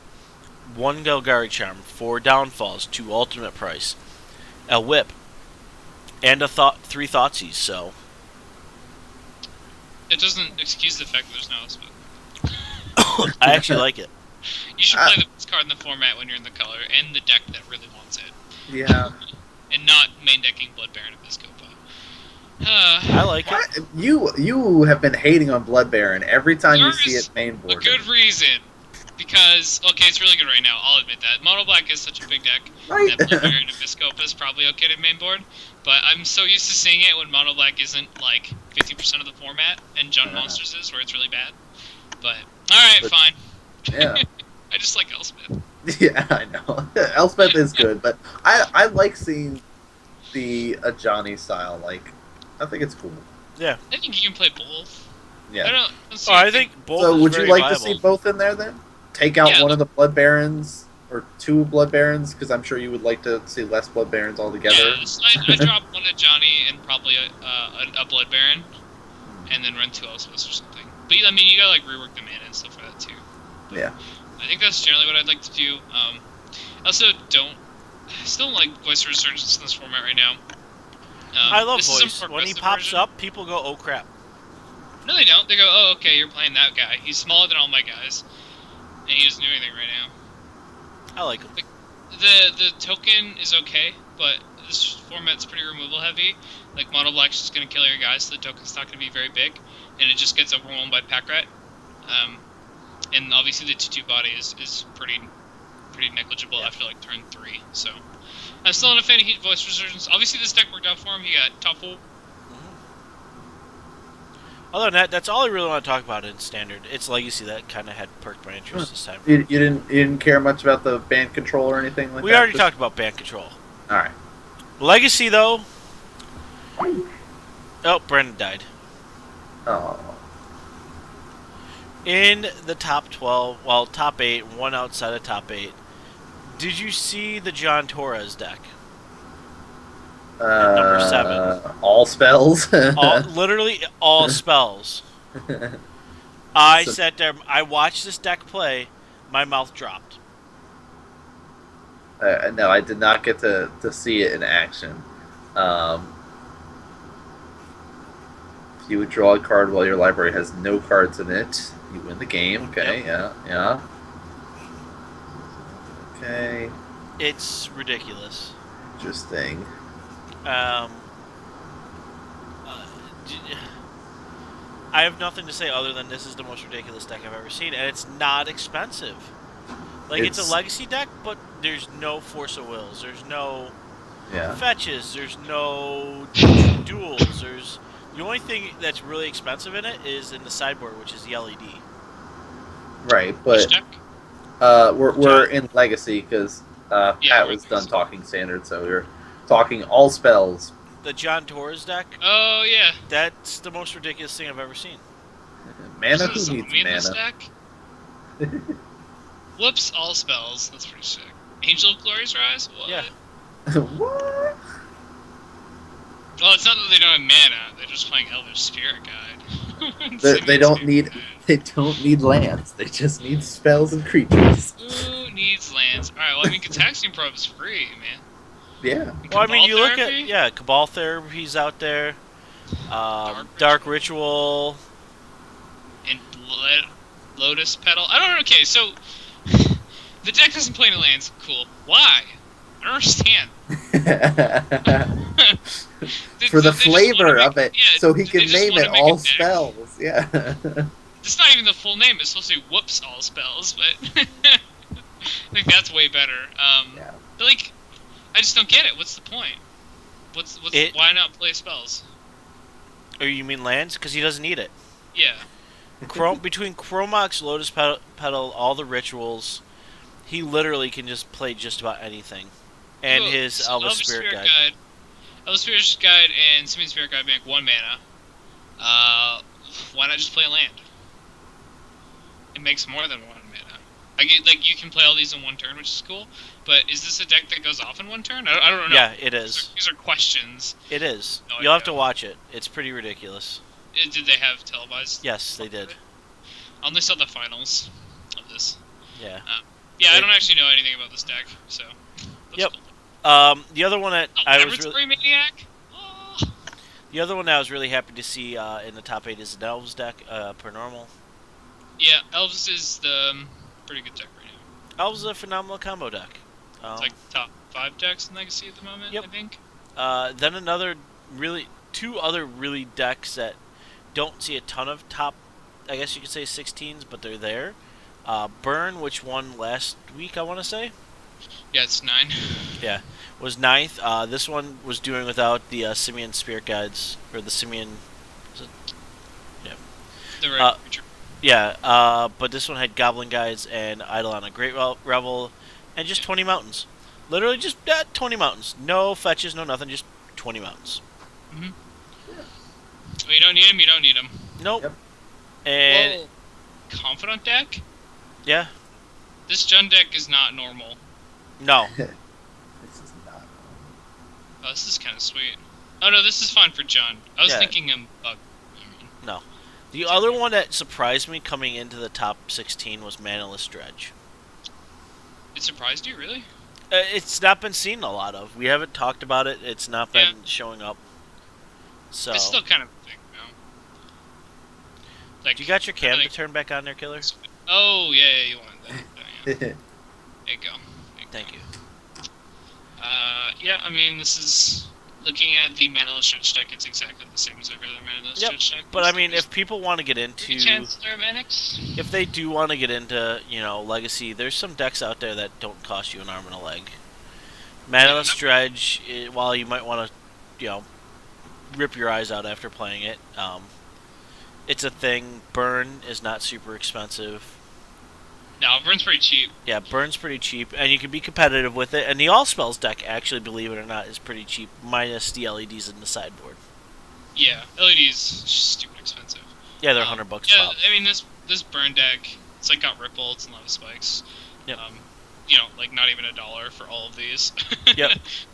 1 Golgari Charm, 4 Downfalls, 2 Ultimate Price, a Whip, and 3 Thoughtseize, so... It doesn't excuse the fact that there's no Elspeth. I actually like it. You should play the best card in the format when you're in the color, and the deck that really wants it. Yeah. And not main decking Blood Baron of Viscopa. I like it. You have been hating on Blood Baron every time you see it main board. A good reason. Because, okay, it's really good right now, I'll admit that. Mono Black is such a big deck Right. that Blood Baron of Viscopa is probably okay to main board. But I'm so used to seeing it when Mono Black isn't, like, 50% of the format, and Jund Monsters is, where it's really bad. But, alright, fine. Yeah. I just like Elspeth. Yeah, I know. Elspeth is good, but I like seeing the Johnny style. Like, I think it's cool. Yeah. I think you can play both. Yeah. I don't see I think both So is would you very like viable. to see both in there then? Take out one of the Blood Barons, or 2 Blood Barons, because I'm sure you would like to see less Blood Barons altogether. Yeah, so I drop 1 at Johnny and probably a Blood Baron, and then run 2 Elspeths or something. But I mean, you gotta like rework the mana and stuff for that too. Yeah. I think that's generally what I'd like to do. I also still don't like Voice of Resurgence in this format right now. I love this is a Voice. When he progressive pops version. up, people go, oh crap. No, they don't. They go, oh, okay, you're playing that guy. He's smaller than all my guys, and he doesn't do anything right now. I like him. The token is okay, but this format's pretty removal heavy. Like, Mono Black's just gonna kill your guys, so the token's not gonna be very big, and it just gets overwhelmed by Pack Rat. And obviously the 2/2 body is pretty negligible after like turn 3. So I'm still not a fan of Heat Voice Resurgence. Obviously this deck worked out for him. He got top 4. Other than that, that's all I really want to talk about in Standard. It's Legacy that kind of had perked my interest this time. You didn't care much about the band control or anything like that? We already talked about band control. Alright. Legacy, though... Oh, Brendan died. Oh. In the top 12, well, top 8, 1 outside of top 8, did you see the John Torres deck? Number 7. All spells? Literally all spells. I sat there, I watched this deck play, my mouth dropped. No, I did not get to see it in action. If you would draw a card while your library has no cards in it, you win the game. Okay, Yep. yeah. Okay. It's ridiculous. Interesting. I have nothing to say other than this is the most ridiculous deck I've ever seen, and it's not expensive. Like, it's a Legacy deck, but there's no Force of Wills, there's no fetches, there's no duels, there's... The only thing that's really expensive in it is in the sideboard, which is the LED. Right, but... Which deck? We're in Legacy because Yeah, Pat was done talking Standard, so we're talking all spells. The John Torres deck. Oh yeah. That's the most ridiculous thing I've ever seen. Mana? There's a Who needs zombie in this mana? deck. Whoops, all spells. That's pretty sick. Angel of Glory's Rise? What? Yeah. What? Well, it's not that they don't have mana. They're just playing Elder Spirit Guide. They don't need lands. They just need spells and creatures. Who needs lands? Alright, well, I mean, Gataxian Probe is free, man. Yeah. Well, I mean, Cabal you look Therapy? at Cabal Therapy's out there. Dark Ritual. And Lotus Petal. I don't know. Okay, so the deck doesn't play any lands. Cool. Why? I don't understand. For the They just flavor wanna of it, yeah, so he they can just name wanna it make a all deck. spells. Yeah. It's not even the full name. It's supposed to be Whoops All Spells, but I think that's way better. Yeah. But like, I just don't get it. What's the point? Why not play spells? Or you mean lands? Because he doesn't need it. Yeah. Between Chromox, Lotus Petal, all the rituals, he literally can just play just about anything. And Well, his so Elvis Spirit Guide. Elvis Spirit Guide and Simian Spirit Guide make 1 mana. Why not just play a land? It makes more than 1 mana. I get, like, you can play all these in 1 turn, which is cool. But is this a deck that goes off in 1 turn? I don't know. Yeah, it is. These are questions. It is. No You'll have idea. to watch it. It's pretty ridiculous. Did they have televised? Yes, they did. I only saw the finals of this. Yeah. Yeah, I don't actually know anything about this deck, so. That's Yep. cool. The other one that Oh, I was Laboratory Maniac? Oh. the other one that I was really happy to see in the top 8 is the Elves deck, per normal. Yeah, Elves is the pretty good deck right now. Elves is a phenomenal combo deck. It's like top 5 decks in Legacy at the moment, Yep. I think. Then two other really decks that don't see a ton of top, I guess you could say 16s, but they're there. Burn, which won last week, I want to say. Yeah, it's 9. Yeah, was ninth. This one was doing without the Simian Spirit Guides, or the Simian. The red creature. Yeah, but this one had Goblin Guides and Eidolon, a Great Revel, and just 20 mountains. Literally just 20 mountains. No fetches, no nothing, just 20 mountains. Mm-hmm. Well, you don't need them, you don't need them. Nope. Yep. And, Whoa. Confidant deck? yeah, This Jund deck is not normal. no. This is not. Oh, this is kind of sweet. Oh no, this is fine for Jund. I was Yeah. thinking No. The other one that surprised me coming into the top 16 was Manaless Dredge. it surprised you, really? It's not been seen a lot of. We haven't talked about it. It's not been showing up. So, It's still kind of a thing, though. Like, you got your cam to like- turn back on there, Killer? Oh, yeah, you wanted that. Yeah. There you go. Thank you. Yeah, I mean, this is... Looking at the Manaless Stretch deck, it's exactly the same as every other Manaless Yep, Stretch deck. but I mean, if people want to get into, Chancellor Manix? if they do want to get into, Legacy, there's some decks out there that don't cost you an arm and a leg. Manaless Dredge, while you might want to, rip your eyes out after playing it, it's a thing. Burn is not super expensive. No, Burn's pretty cheap. Yeah, Burn's pretty cheap, and you can be competitive with it. And the All Spells deck, actually, believe it or not, is pretty cheap, minus the LEDs in the sideboard. Yeah, LED's just stupid expensive. Yeah, they're $100 Yeah, pop. I mean, this Burn deck, it's like got Ripple, it's in lava spikes. Yep. Like not even $1 for all of these. Yep.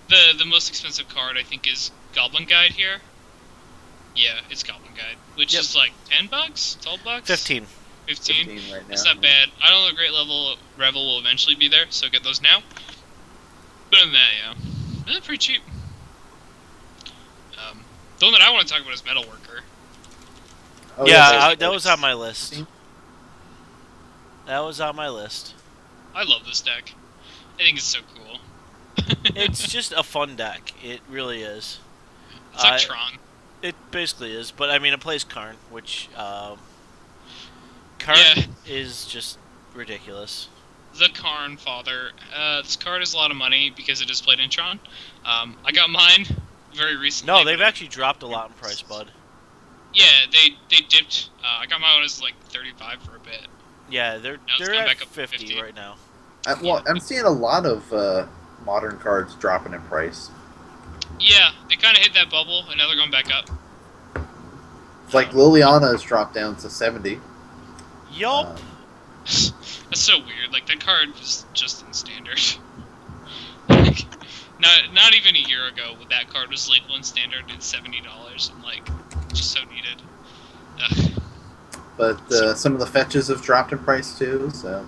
The most expensive card, I think, is Goblin Guide here. Yeah, it's Goblin Guide, which Yep. is like $10, $12. 15. 15. 15 right now. It's not bad. I don't know the Great Level Revel will eventually be there, so get those now. But other than that, yeah, they're pretty cheap. The one that I want to talk about is Metalworker. Oh, Yeah, there's- that was on my list. That was on my list. I love this deck. I think it's so cool. It's just a fun deck. It really is. It's like Tron. It basically is, but I mean, it plays Karn, which Karn Yeah. is just ridiculous. The Karn Father. This card is a lot of money because it is played in Tron. I got mine very recently. No, they've but- actually dropped a lot in price, bud. Yeah, they dipped. I got mine when it was like 35 for a bit. Yeah, Now it's they're gone at back up to 50 right now. I'm seeing a lot of modern cards dropping in price. Yeah, they kind of hit that bubble, and now they're going back up. It's like Liliana has dropped down to 70. Yup. That's so weird. Like, that card was just in standard. Like, not even a year ago, that card was legal in standard at $70, and like, just so needed. Ugh. But some of the fetches have dropped in price too. So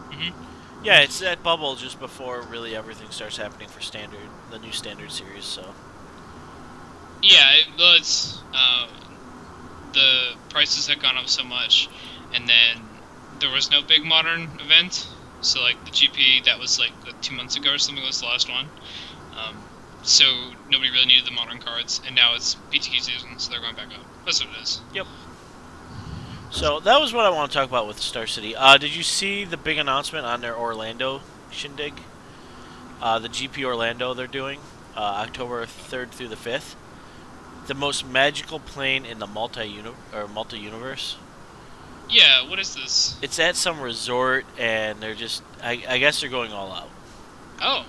Yeah, it's that bubble just before really everything starts happening for standard, the new standard series. So Yeah, it's the prices had gone up so much, and then there was no big modern event. So like the GP that was like 2 months ago or something was the last one. So nobody really needed the modern cards, and now it's PTQ season, so they're going back up. That's what it is. Yep. So that was what I want to talk about with Star City. Did you see the big announcement on their Orlando shindig? The GP Orlando they're doing October 3rd through the 5th. The most magical plane in the multi-universe. Yeah, what is this? It's at some resort, and they're just I guess they're going all out. Oh.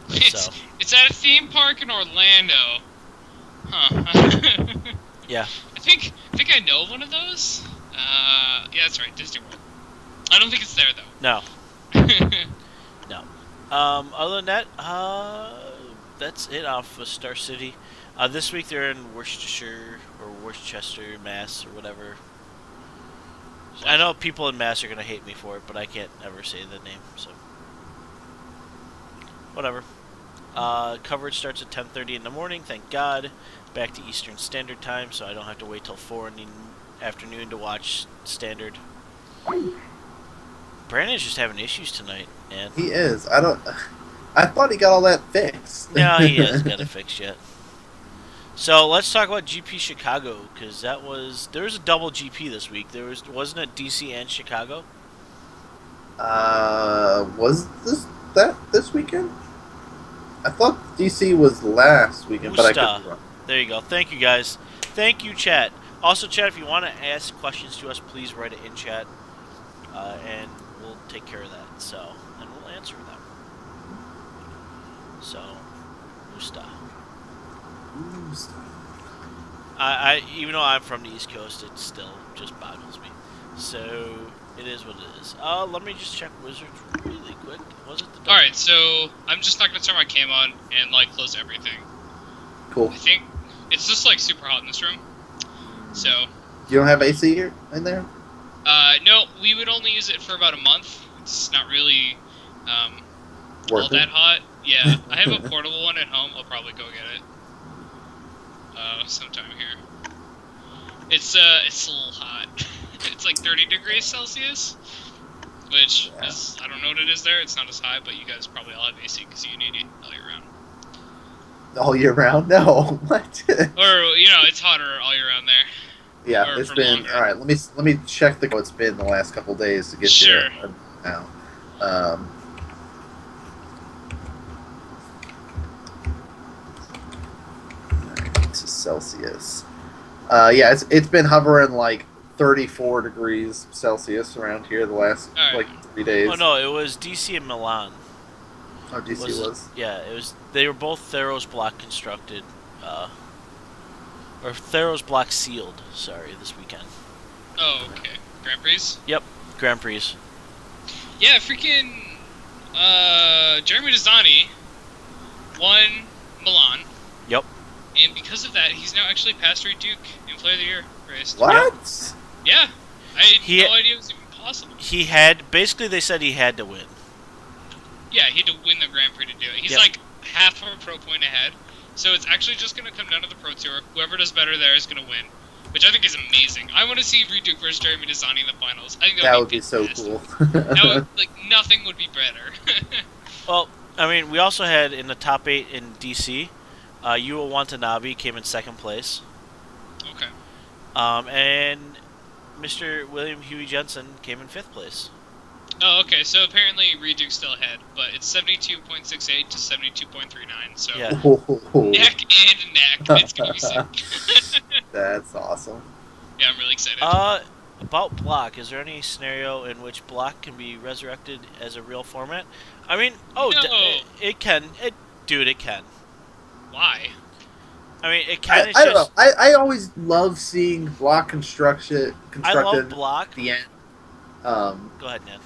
So It's at a theme park in Orlando. Huh. yeah. I think I know one of those. Yeah, that's right, Disney World. I don't think it's there though. No. No. Other than that, that's it off of Star City. This week they're in Worcestershire or Worcester, Mass, or whatever. I know people in Mass are gonna hate me for it, but I can't ever say the name, so whatever. Coverage starts at 10:30 in the morning. Thank God. Back to Eastern Standard Time, so I don't have to wait till 4 in the afternoon to watch Standard. Brandon's just having issues tonight, man. he is. I thought he got all that fixed. No, he hasn't got it fixed yet. So let's talk about GP Chicago, because there was a double GP this week. Wasn't it DC and Chicago? Was this weekend? I thought DC was last weekend, but I could be wrong. There you go. Thank you, guys. Thank you, chat. Also, chat, if you want to ask questions to us, please write it in chat, and we'll take care of that. So, and we'll answer them. So, Usta. I even though I'm from the East Coast, it still just boggles me. So it is what it is. Let me just check Wizards really quick. Was it the? All right, so I'm just not gonna turn my cam on and like close everything. Cool. I think it's just like super hot in this room. So. You don't have AC here in there? No, we would only use it for about a month. It's not really all that hot. Yeah, I have a portable one at home. I'll probably go get it sometime here. It's a little hot. It's like 30 degrees Celsius, which is, I don't know what it is there. It's not as high, but you guys probably all have AC because you need it all year round. All year round? No. What? Or it's hotter all year round there. Yeah, Or it's for been longer. all right. Let me check the it's been the last couple of days to get Sure. you now. To Celsius. Yeah, it's been hovering like 34 degrees Celsius around here the last Alright. like 3 days. Oh no, it was DC and Milan. Oh, DC was. Yeah, it was. They were both Theros block constructed, or Theros block sealed. Sorry, this weekend. Oh, okay. Grand Prix? Yep, Grand Prix. Yeah, freaking Jeremy Desani won Milan. Yep. And because of that, he's now actually past Reed Duke in Player of the Year race. What? Yeah. I had He- no idea it was even possible. He had basically they said he had to win. Yeah, he had to win the Grand Prix to do it. He's Yep. like half of a pro point ahead. So it's actually just going to come down to the Pro Tour. Whoever does better there is going to win, which I think is amazing. I want to see Reed Duke versus Jeremy Desani in the finals. I think That would be so fantastic. cool. That would, like, nothing would be better. Well, I mean, we also had in the top 8 in DC, Yua Watanabe came in second place, Okay. and Mr. William Huey Jensen came in 5th place. Oh, okay. So apparently Reed Duke's still ahead, but it's 72.68 to 72.39. So Yeah. neck and neck. It's gonna be sick. That's awesome. Yeah, I'm really excited. About block, is there any scenario in which block can be resurrected as a real format? I mean, No. it can. Dude, it can. Why? I mean, it can. It's I don't know. just I always love seeing block I love constructed block. at the end. Go ahead, Nan.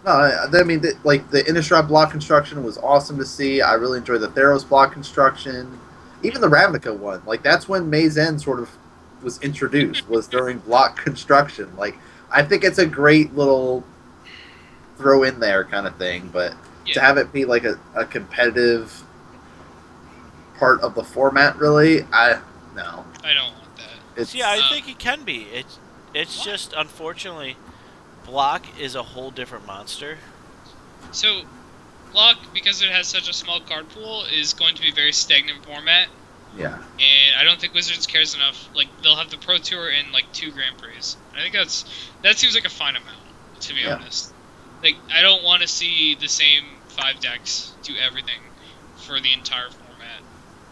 No, I mean, like the Innistrad block construction was awesome to see. I really enjoyed the Theros block construction, even the Ravnica one. Like that's when Maze End sort of was introduced, was during block construction. Like I think it's a great little throw in there kind of thing, but to Yeah. have it be like a competitive part of the format, really, no. I don't want that. It's See, I think it can be. It's Why? just unfortunately, block is a whole different monster. So, block, because it has such a small card pool, is going to be very stagnant format, yeah. and I don't think Wizards cares enough. Like, they'll have the Pro Tour and like 2 Grand Prix. I think that seems like a fine amount, to be Yeah. honest. Like, I don't want to see the same 5 decks do everything for the entire format.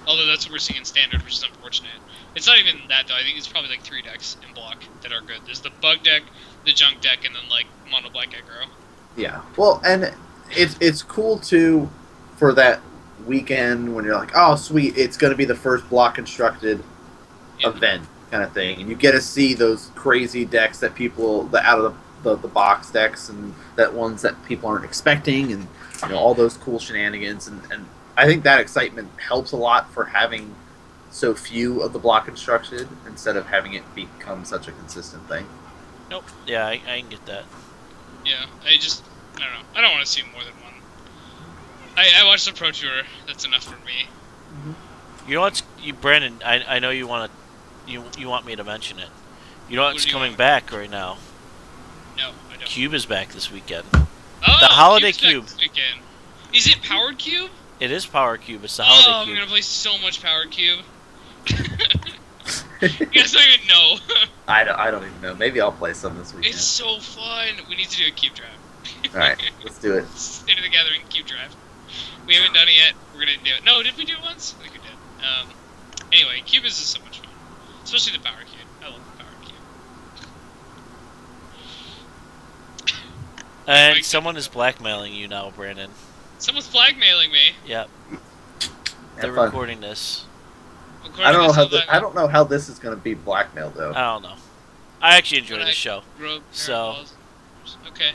Although that's what we're seeing in Standard, which is unfortunate. It's not even that though. I think it's probably like 3 decks in block that are good. There's the Bug deck, the Junk deck, and then like Mono Black Aggro. Yeah. Well, and it's cool too for that weekend when you're like, oh sweet, it's going to be the first block constructed Yeah. event kind of thing, and you get to see those crazy decks that people the out of the box decks and that ones that people aren't expecting, and all those cool shenanigans, and I think that excitement helps a lot for having so few of the block constructed instead of having it become such a consistent thing. Nope. Yeah, I can get that. Yeah, I don't know. I don't want to see more than one. I watched the Pro Tour. That's enough for me. You know what's Brandon? I know you want me to mention it. You know What what's do you coming want? back right now? No, I don't. Cube is back this weekend. Oh, The Holiday Cube's back Cube. this weekend. Is it Powered Cube? It is Power Cube. It's the Oh, Holiday I'm Cube. gonna play so much Powered Cube. You guys don't even know. I don't even know. Maybe I'll play some this weekend. It's so fun. We need to do a Cube Drive. All right, let's do it. State of the Gathering Cube Drive. We haven't done it yet. We're gonna do it. No, did we do it once? I think we did. Anyway, Cube is just so much fun, especially the Power Cube. I love the Power Cube. And Mike, someone is blackmailing you now, Brandon. Someone's blackmailing me. Yep. Have They're fun. recording this. I don't know how According to I don't know how this is going to be blackmail though. I don't know. I actually enjoy But the I- show. Rogue So- Parables. Okay.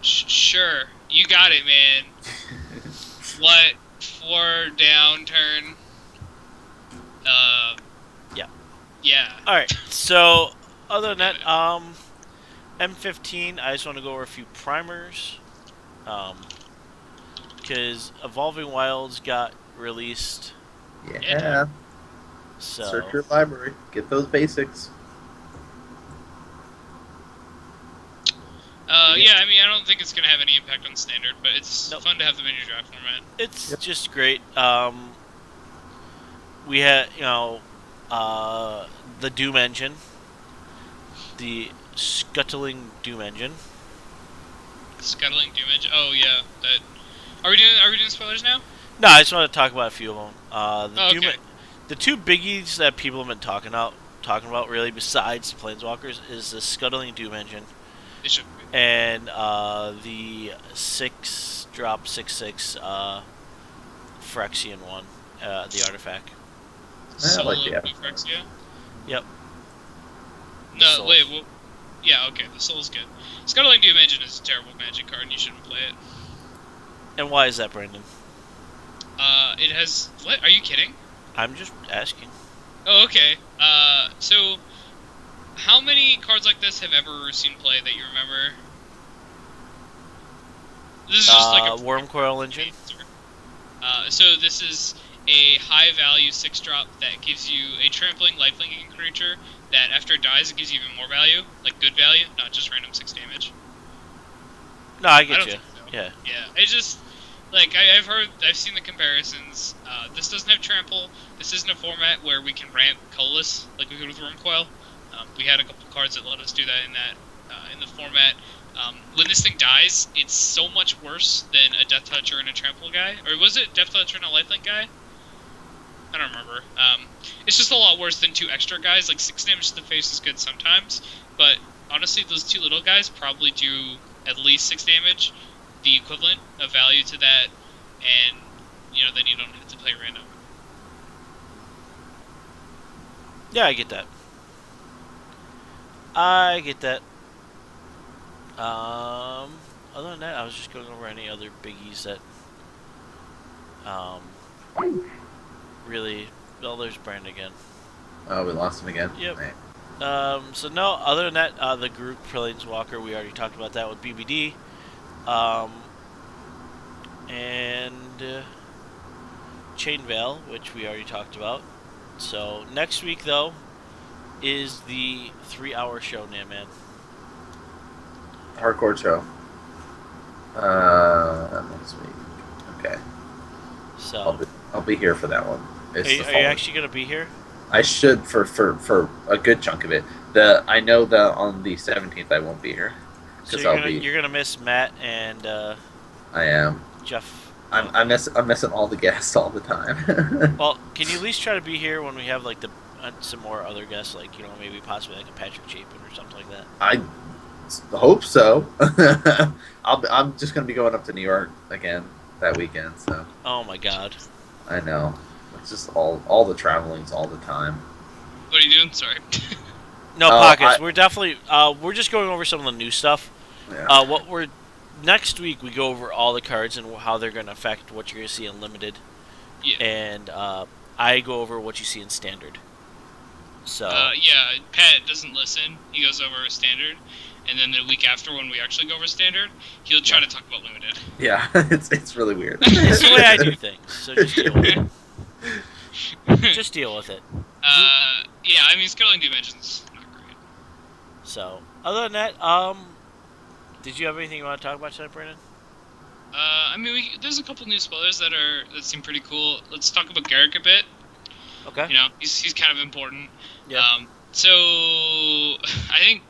Sure. You got it, man. What? 4 down turn? Yeah. Yeah. All right. So, other than that, M15. I just want to go over a few primers, because Evolving Wilds got released. Yeah. So Search your library. Get those basics. Yeah, I mean, I don't think it's going to have any impact on Standard, but it's Nope. fun to have the mini draft format. it's Yep. just great. We had the Doom engine, the scuttling Doom engine. Scuttling Doomage. Oh, yeah. That. Are we doing spoilers now? No, I just want to talk about a few of them. Oh, okay. The two biggies that people have been talking about really, besides Planeswalkers, is the scuttling Doom engine It should be. and the 6-drop 6/6 Phyrexian one, the artifact. I like the Soul of artifact. Phyrexia? Yep. The No, soul. wait, well, yeah, okay, the Soul's good. Scuttling Doom Engine is a terrible magic card and you shouldn't play it. And why is that, Brandon? It has. What? Are you kidding? I'm just asking. Oh, okay. So, how many cards like this have ever seen play that you remember? This is just like a Wormcoil engine. So this is a high value 6-drop that gives you a trampling lifelinking creature that after it dies it gives you even more value, like good value, not just random 6 damage. No, I I get don't you. think so. Yeah. Yeah, it just like I've seen the comparisons. This doesn't have trample. This isn't a format where we can ramp Colorless like we could with Wormcoil. We had a couple cards that let us do that in the format. When this thing dies, it's so much worse than a Death Toucher and a Trample guy. Or was it Death Toucher and a Lifelink guy? I don't remember. It's just a lot worse than 2 extra guys. Like 6 damage to the face is good sometimes, but honestly, those 2 little guys probably do at least 6 damage, the equivalent of value to that, and then you don't have to play random. Yeah, I get that. I get that. Other than that, I was just going over any other biggies that, really. Oh, there's Brand again. Oh, we lost him again. Yep. Right. So no, other than that, the group Planeswalker, we already talked about that with BBD. And Chain Veil, which we already talked about. So next week, though, is the 3-hour show, man. Hardcore show. Next week. Okay. So I'll be here for that one. are you actually gonna be here? I should for a good chunk of it. I know that on the 17th I won't be here So because you're gonna miss Matt and I am. Jeff. I'm missing all the guests all the time. Well, can you at least try to be here when we have like some more other guests, like maybe possibly like a Patrick Chapin or something like that? I hope so. I'm just gonna be going up to New York again that weekend. So. Oh my God. I know. It's just all the traveling's all the time. What are you doing? Sorry. No, Pockets. We're definitely we're just going over some of the new stuff. Yeah. Next week we go over all the cards and how they're going to affect what you're going to see in limited. Yeah. And I go over what you see in standard. So. Yeah, Pat doesn't listen. He goes over standard, and then the week after, when we actually go over standard, he'll try to talk about limited. Yeah, it's really weird. It's the way I do things. So just deal with it. Just deal with it. Yeah, I mean, Scaling Dimension's not great. So, other than that, did you have anything you want to talk about tonight, Brandon? I mean, there's a couple new spoilers that seem pretty cool. Let's talk about Garrick a bit. Okay. He's kind of important. Yeah. So I think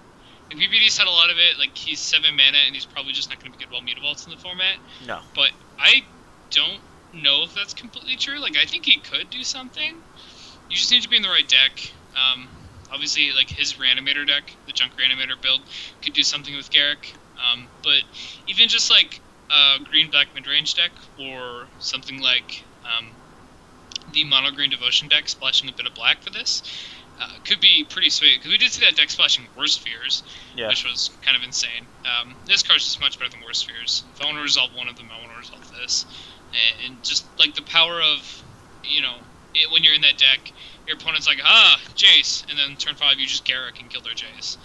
BBD said a lot of it. Like, he's 7 mana, and he's probably just not going to be good while Mutavault's in the format. No. But I don't know if that's completely true. Like, I think he could do something. You just need to be in the right deck. Obviously, like, his Reanimator deck, the Junk Reanimator build, could do something with Garrick. But even just, like, a green-black mid-range deck, or something like the mono-green Devotion deck splashing a bit of black for this, could be pretty sweet. Because we did see that deck splashing Worst Fears, which was kind of insane. This card's just much better than Worst Fears. If I want to resolve one of them, I want to resolve this. And just, like, the power of, when you're in that deck, your opponent's like, Jace, and then turn 5 you just Garrick and kill their Jace.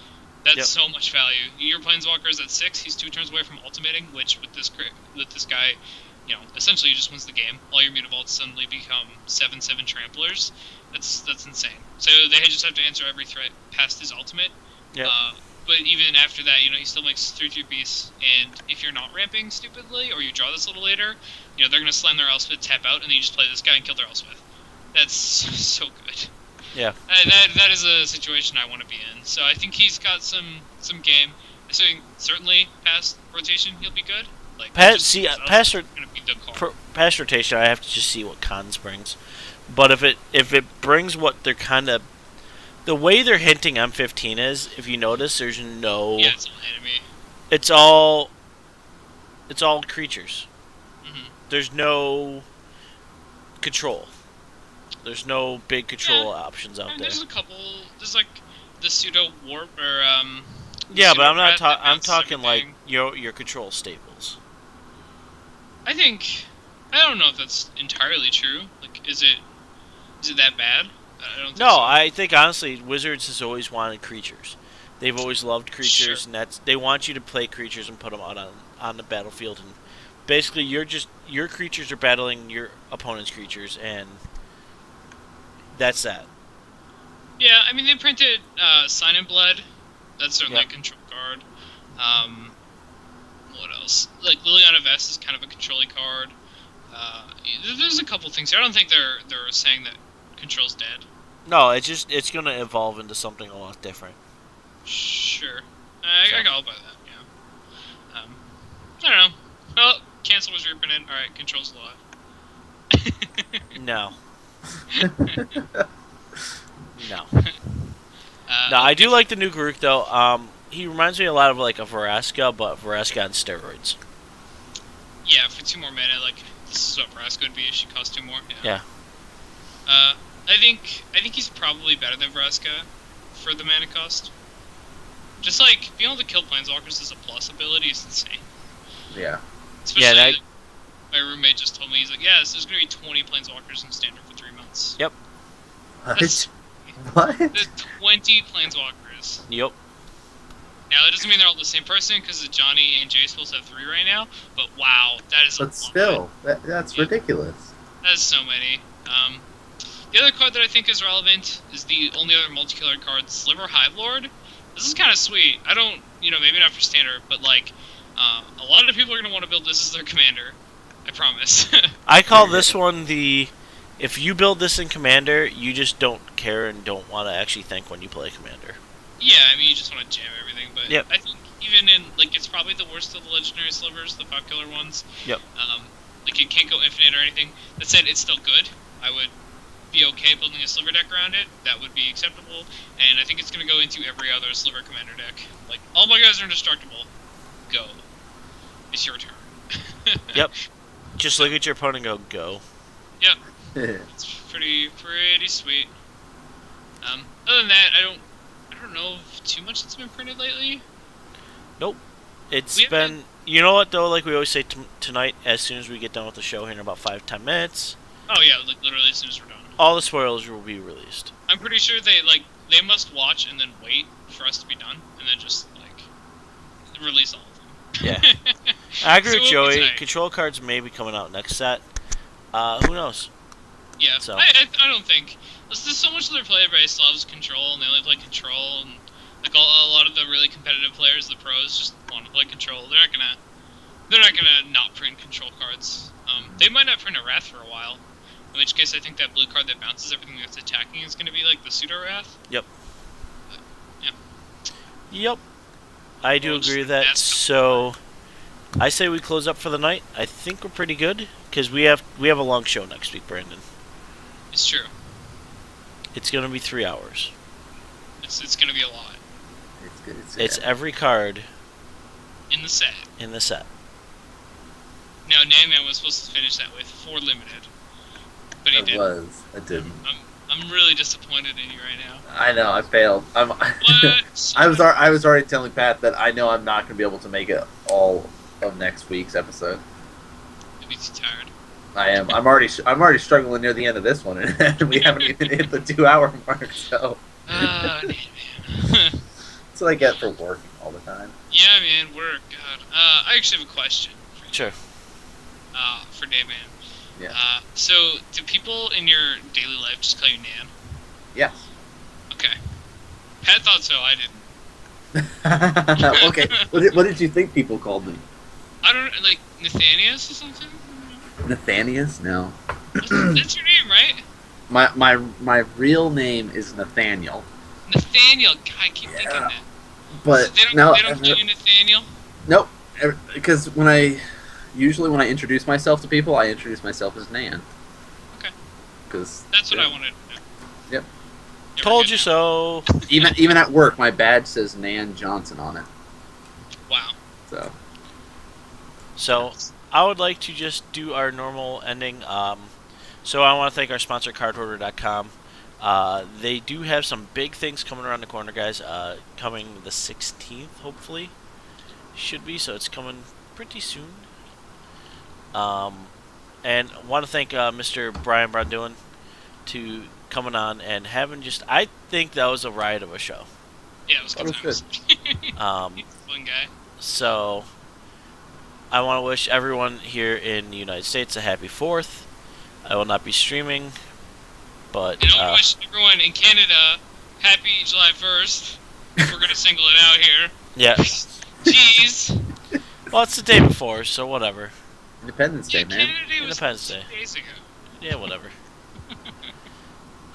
That's so much value. Your Planeswalker is at 6, he's 2 turns away from ultimating, which with this guy, essentially just wins the game. All your Mutavaults suddenly become 7/7 tramplers. That's insane. So they just have to answer every threat past his ultimate. Yeah. But even after that, he still makes 3/3 beasts, and if you're not ramping stupidly, or you draw this a little later, they're going to slam their Elspeth, tap out, and then you just play this guy and kill their Elspeth. That's so good. Yeah. That is a situation I want to be in. So I think he's got some game. So certainly past rotation he'll be good. Like past rotation I have to just see what cons brings. But if it brings what they're kind of, the way they're hinting M15 is, if you notice, there's no. Yeah, it's all enemy. It's all creatures. Mm-hmm. There's no control. There's no big control options out there. There's a couple. There's like the pseudo warp or Yeah, but I'm not talking. I'm talking like your control staples. I don't know if that's entirely true. Like, is it that bad? I don't think so. I think honestly, Wizards has always wanted creatures. They've always loved creatures, and they want you to play creatures and put them out on the battlefield. And basically, your creatures are battling your opponent's creatures, and that's that. Yeah, I mean they printed Sign in Blood. That's certainly a control card. What else? Like Liliana Vest is kind of a control-y card. There's a couple things here. I don't think they're saying that control's dead. No, it's gonna evolve into something a lot different. Sure, I got all by that. Yeah. I don't know. Well, cancel was reprinted. All right, control's alive. No. No. No, I do like the new Garuk though. He reminds me a lot of like a Vraska, but Vraska on steroids. Yeah, for 2 more mana, like this is what Vraska would be if she cost 2 more. Yeah. I think he's probably better than Vraska for the mana cost. Just like being able to kill planeswalkers as a plus ability is insane. Yeah. Especially that- my roommate just told me, he's like, yeah, so there's gonna be 20 planeswalkers in standard for 3 months. Yep. What? What? There's 20 planeswalkers. Yep. Now that doesn't mean they're all the same person because Johnny and Jay supposed to have 3 right now. But wow, that is a But lot. still, that's Yeah. ridiculous. That's so many. The other card that I think is relevant is the only other multicolored card, Sliver Hive Lord. This is kind of sweet. I don't, maybe not for standard, but like, a lot of people are gonna want to build this as their commander. I promise. I call this one the. If you build this in Commander, you just don't care and don't want to actually think when you play Commander. Yeah, I mean, you just want to jam everything, but Yep. I think even in, like, it's probably the worst of the legendary slivers, the popular ones. Yep. Like, it can't go infinite or anything. That said, it's still good. I would be okay building a sliver deck around it. That would be acceptable. And I think it's going to go into every other sliver commander deck. Like, all my guys are indestructible. Go. It's your turn. Yep. Just look at your opponent and go. Yep. It's pretty sweet. Other than that, I don't know if too much that's been printed lately. It's We haven't- been. You know what though? Like we always say tonight, as soon as we get done with the show here in about 5-10 minutes, Oh yeah, like literally as soon as we're done. all the spoilers will be released. I'm pretty sure they must watch and then wait for us to be done, and then just like release all of them. Yeah. I agree So with we'll Joey. be tight. Control cards may be coming out next set. Who knows? Yeah, So- I don't think there's so much of their player base loves control, and they only play control, and like a lot of the really competitive players, the pros, just want to play control. They're not gonna not print control cards. They might not print a Wrath for a while, in which case I think that blue card that bounces everything that's attacking is gonna be like the pseudo Wrath. Yep. Yeah. Yep. I do Well, just agree with that. that's- So, I say we close up for the night. I think we're pretty good because we have a long show next week, Brandon. It's true. It's gonna be 3 hours. It's gonna be a lot It's good. It's every card in the set. in the set. Now, Nanman was supposed to finish that with 4 limited, but he It didn't. was. I didn't. I'm really disappointed in you right now. I know. I failed. What? I was already telling Pat that I know I'm not going to be able to make it all of next week's episode. You'll be too tired. I am. I'm already struggling near the end of this one, and we haven't even hit the 2-hour mark. So Nanman. that's what I get for working all the time. Yeah, man, work. God. I actually have a question for you. Sure. For Nanman. Yeah. So, do people in your daily life just call you Nan? Yes. Okay. Pat thought so. I didn't. Okay. What did you think people called me? I don't like Nathanius or something. Nathanius? No. That's your name, right? My real name is Nathaniel, Nathaniel. God, I keep thinking Yeah. that. but So they no. don't call you Nathaniel. Nope. Because when I introduce myself to people, I introduce myself as Nan. Okay. Because That's what I wanted to know. Yep. You're Told good you now. so. even at work, my badge says Nan Johnson on it. Wow. So, I would like to just do our normal ending. So I want to thank our sponsor, cardhoarder.com. They do have some big things coming around the corner, guys. Coming the 16th, hopefully. Should be, so it's coming pretty soon. And want to thank Mr. Braun-Duin to coming on and having just... I think that was a riot of a show. Yeah, it was That good was times. He's a fun guy. So, I want to wish everyone here in the United States a happy 4th. I will not be streaming, but And I want to wish everyone in Canada happy July 1st. If we're going to single it out here. yeah. Jeez. Well, it's the day before, so whatever. Independence Day, Yeah, man. Canada Day was Independence Day. 2 days ago. Yeah, whatever.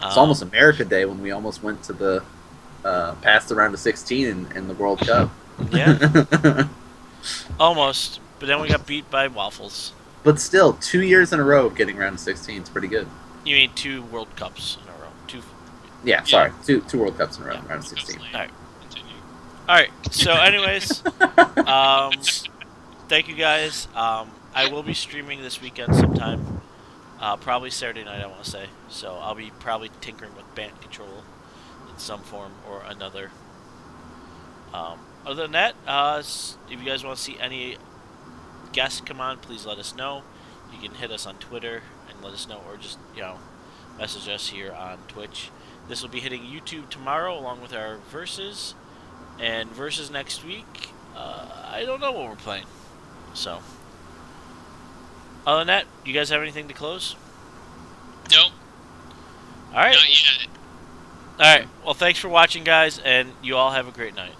It's almost America Day when we almost went to the past the round of 16 in the World Cup. Yeah, almost. But then we got beat by Waffles. But still, 2 years in a row of getting round of 16 is pretty good. You mean 2 World Cups in a row? 2. Yeah, sorry. Two World Cups in a row, round of 16. All right. All right. So, anyways, thank you guys. I will be streaming this weekend sometime. Probably Saturday night, I want to say. So I'll be probably tinkering with band control in some form or another. Other than that, if you guys want to see any guests come on, please let us know. You can hit us on Twitter and let us know, or just message us here on Twitch. This will be hitting YouTube tomorrow, along with our verses, and verses next week. I don't know what we're playing, so. Other than that, you guys have anything to close? Nope. All right. Not yet. All right. Well, thanks for watching, guys, and you all have a great night.